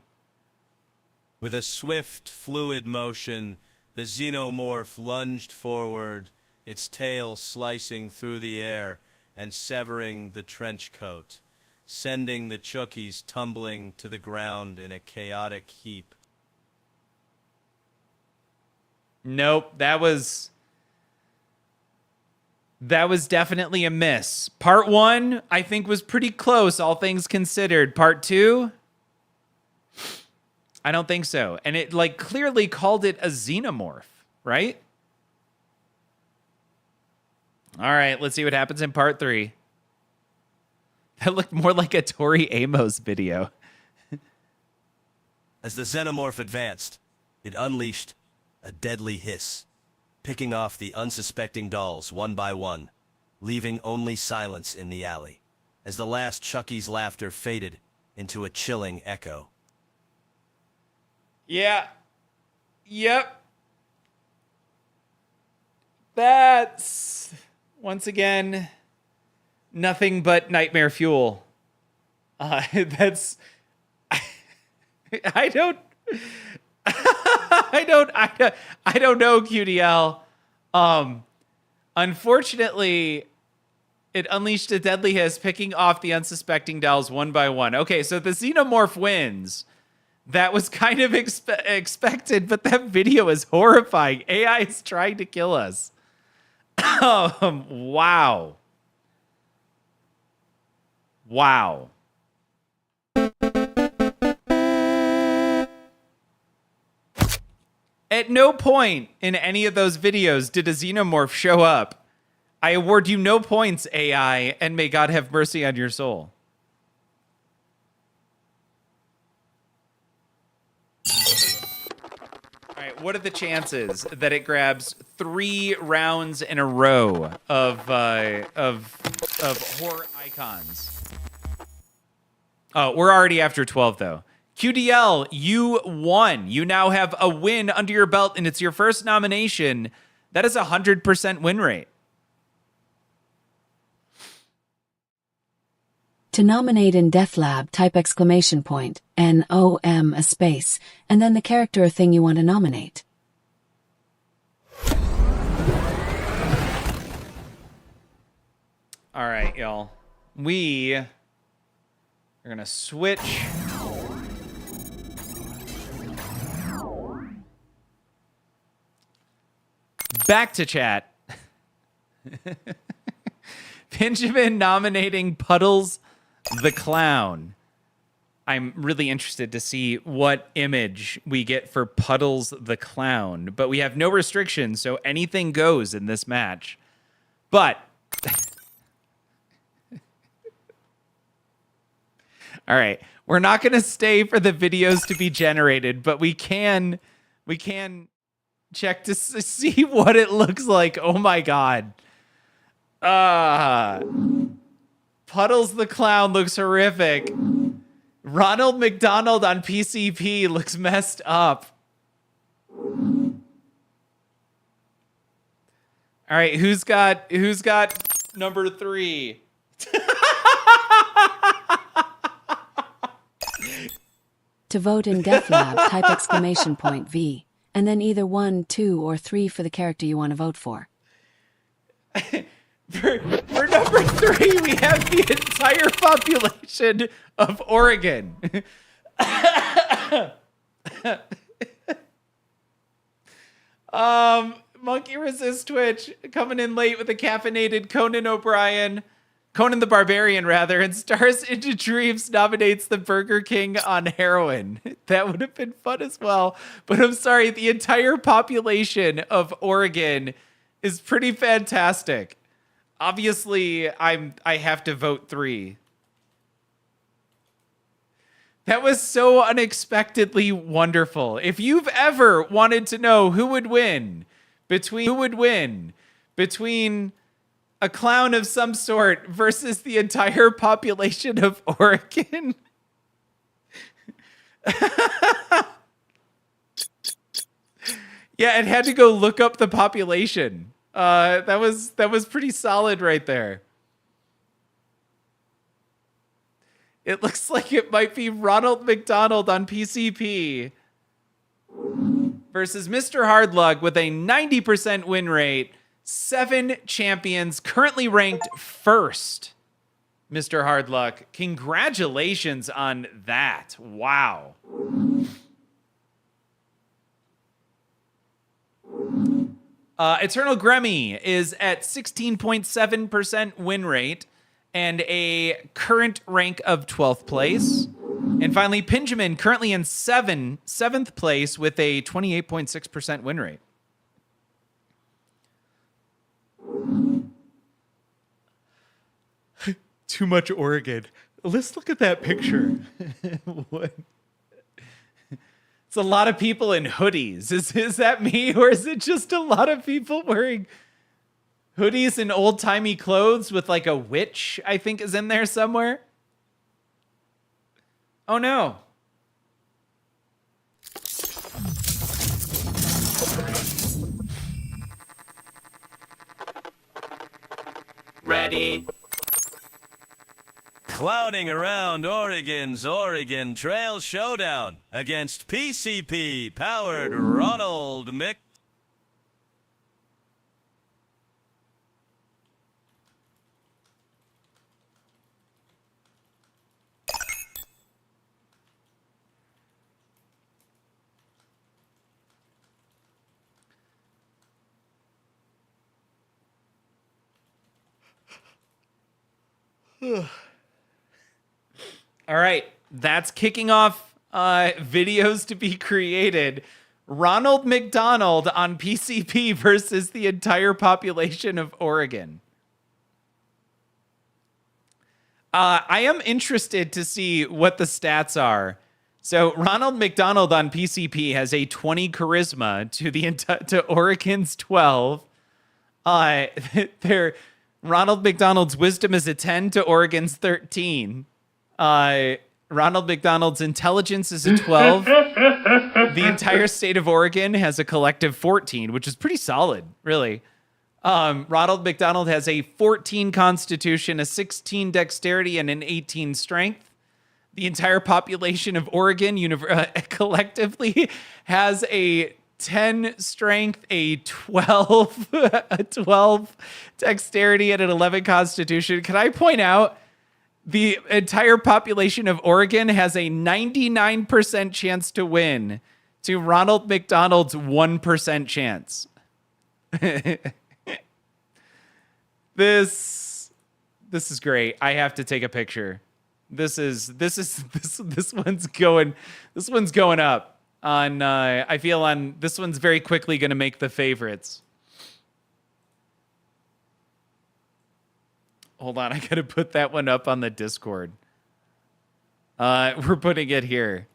With a swift, fluid motion, the Xenomorph lunged forward, its tail slicing through the air and severing the trench coat, sending the Chuckies tumbling to the ground in a chaotic heap. Nope, that was definitely a miss. Part 1, I think, was pretty close, all things considered. Part 2, I don't think so. And it like clearly called it a Xenomorph, right? All right, let's see what happens in part 3. That looked more like a Tori Amos video. As the Xenomorph advanced, it unleashed a deadly hiss, picking off the unsuspecting dolls one by one, leaving only silence in the alley, as the last Chucky's laughter faded into a chilling echo. Yeah. Yep. That's, once again, nothing but nightmare fuel. That's... I don't know, QDL. Unfortunately, it unleashed a deadly hiss, picking off the unsuspecting dolls one by one. Okay, so the Xenomorph wins. That was kind of expected, but that video is horrifying. AI is trying to kill us. Wow. Wow. At no point in any of those videos did a Xenomorph show up. I award you no points, AI, and may God have mercy on your soul. All right, what are the chances that it grabs 3 rounds in a row of horror icons? Oh, we're already after 12, though. QDL, you won. You now have a win under your belt, and it's your first nomination. That is a 100% win rate. To nominate in Death Lab, type !NOM a space, and then the character or thing you want to nominate. All right, y'all. We are going to switch. Back to chat. Benjamin nominating Puddles the Clown. I'm really interested to see what image we get for Puddles the Clown, but we have no restrictions, so anything goes in this match. But all right, we're not going to stay for the videos to be generated, but we can check to see what it looks like. Oh my god. Puddles the Clown looks horrific. Ronald McDonald on PCP looks messed up. All right, who's got number 3? To vote in Death Lab, type !V, and then either 1, 2, or 3 for the character you want to vote for. For number 3, we have the entire population of Oregon. Monkey Resist Twitch coming in late with a caffeinated Conan the Barbarian, rather, and Stars into Dreams nominates the Burger King on heroin. That would have been fun as well. But I'm sorry, the entire population of Oregon is pretty fantastic. Obviously, I have to vote 3. That was so unexpectedly wonderful. If you've ever wanted to know who would win between a clown of some sort versus the entire population of Oregon. Yeah, it had to go look up the population. That was pretty solid right there. It looks like it might be Ronald McDonald on PCP versus Mr. Hardluck with a 90% win rate. 7 champions, currently ranked 1st. Mr. Hardluck, congratulations on that. Wow. Eternal Gremmy is at 16.7% win rate and a current rank of 12th place. And finally, Pinjamin currently in 7th place with a 28.6% win rate. Too much Oregon. Let's look at that picture. What? It's a lot of people in hoodies. Is that me, or is it just a lot of people wearing hoodies and old-timey clothes with like a witch, I think, is in there somewhere? Oh no. Ready. Clowning around Oregon's Oregon Trail Showdown against PCP powered Ronald Mc. All right, that's kicking off videos to be created. Ronald McDonald on PCP versus the entire population of Oregon. I am interested to see what the stats are. So Ronald McDonald on PCP has a 20 charisma to Oregon's 12. Ronald McDonald's wisdom is a 10 to Oregon's 13. Ronald McDonald's intelligence is a 12. The entire state of Oregon has a collective 14, which is pretty solid, really. Ronald McDonald has a 14 constitution, a 16 dexterity, and an 18 strength. The entire population of Oregon collectively has a 10 strength, a 12 dexterity, and an 11 constitution. Can I point out the entire population of Oregon has a 99% chance to win to Ronald McDonald's 1% chance. This is great. I have to take a picture. This one's going up on I feel on this one's very quickly going to make the favorites. Hold on, I got to put that one up on the Discord. We're putting it here.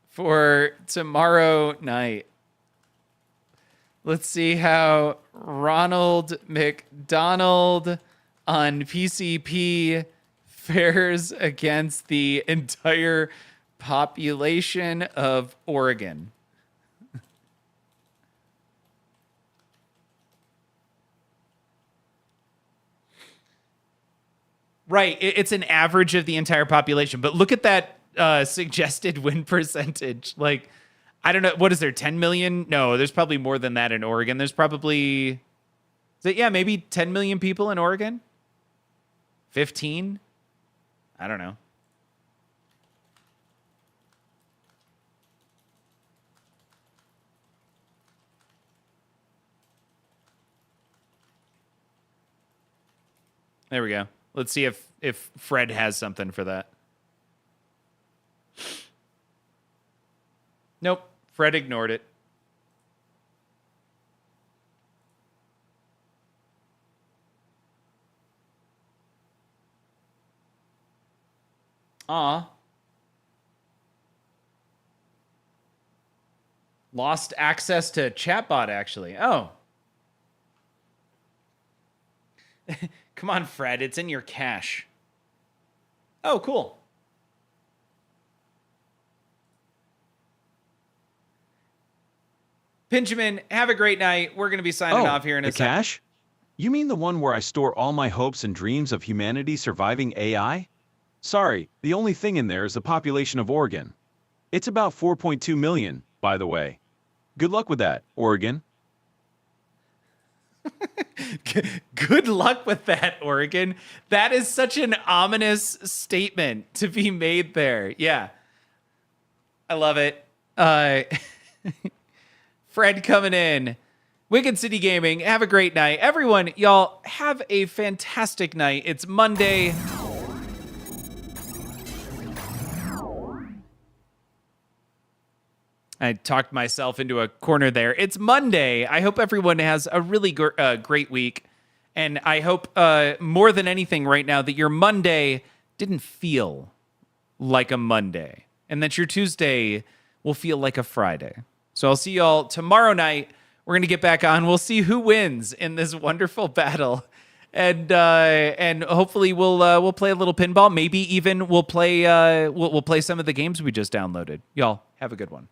For tomorrow night. Let's see how Ronald McDonald on PCP fares against the entire population of Oregon. Right, it's an average of the entire population, but look at that suggested win percentage. Like, I don't know, what is there, 10 million? No, there's probably more than that in Oregon. There's probably, maybe 10 million people in Oregon? 15? I don't know. There we go. Let's see if Fred has something for that. Nope. Fred ignored it. Aw. Lost access to chatbot, actually. Oh. Come on, Fred. It's in your cache. Oh, cool. Benjamin, have a great night. We're going to be signing off here in a second. The cache? You mean the one where I store all my hopes and dreams of humanity surviving AI? Sorry, the only thing in there is the population of Oregon. It's about 4.2 million, by the way. Good luck with that, Oregon. Good luck with that, Oregon. That is such an ominous statement to be made there. Yeah. I love it. Fred coming in. Wicked City Gaming, have a great night. Everyone, y'all, have a fantastic night. It's Monday. I talked myself into a corner there. It's Monday. I hope everyone has a really great week. And I hope more than anything right now that your Monday didn't feel like a Monday. And that your Tuesday will feel like a Friday. So I'll see y'all tomorrow night. We're going to get back on. We'll see who wins in this wonderful battle. And hopefully we'll play a little pinball. Maybe even we'll play some of the games we just downloaded. Y'all have a good one.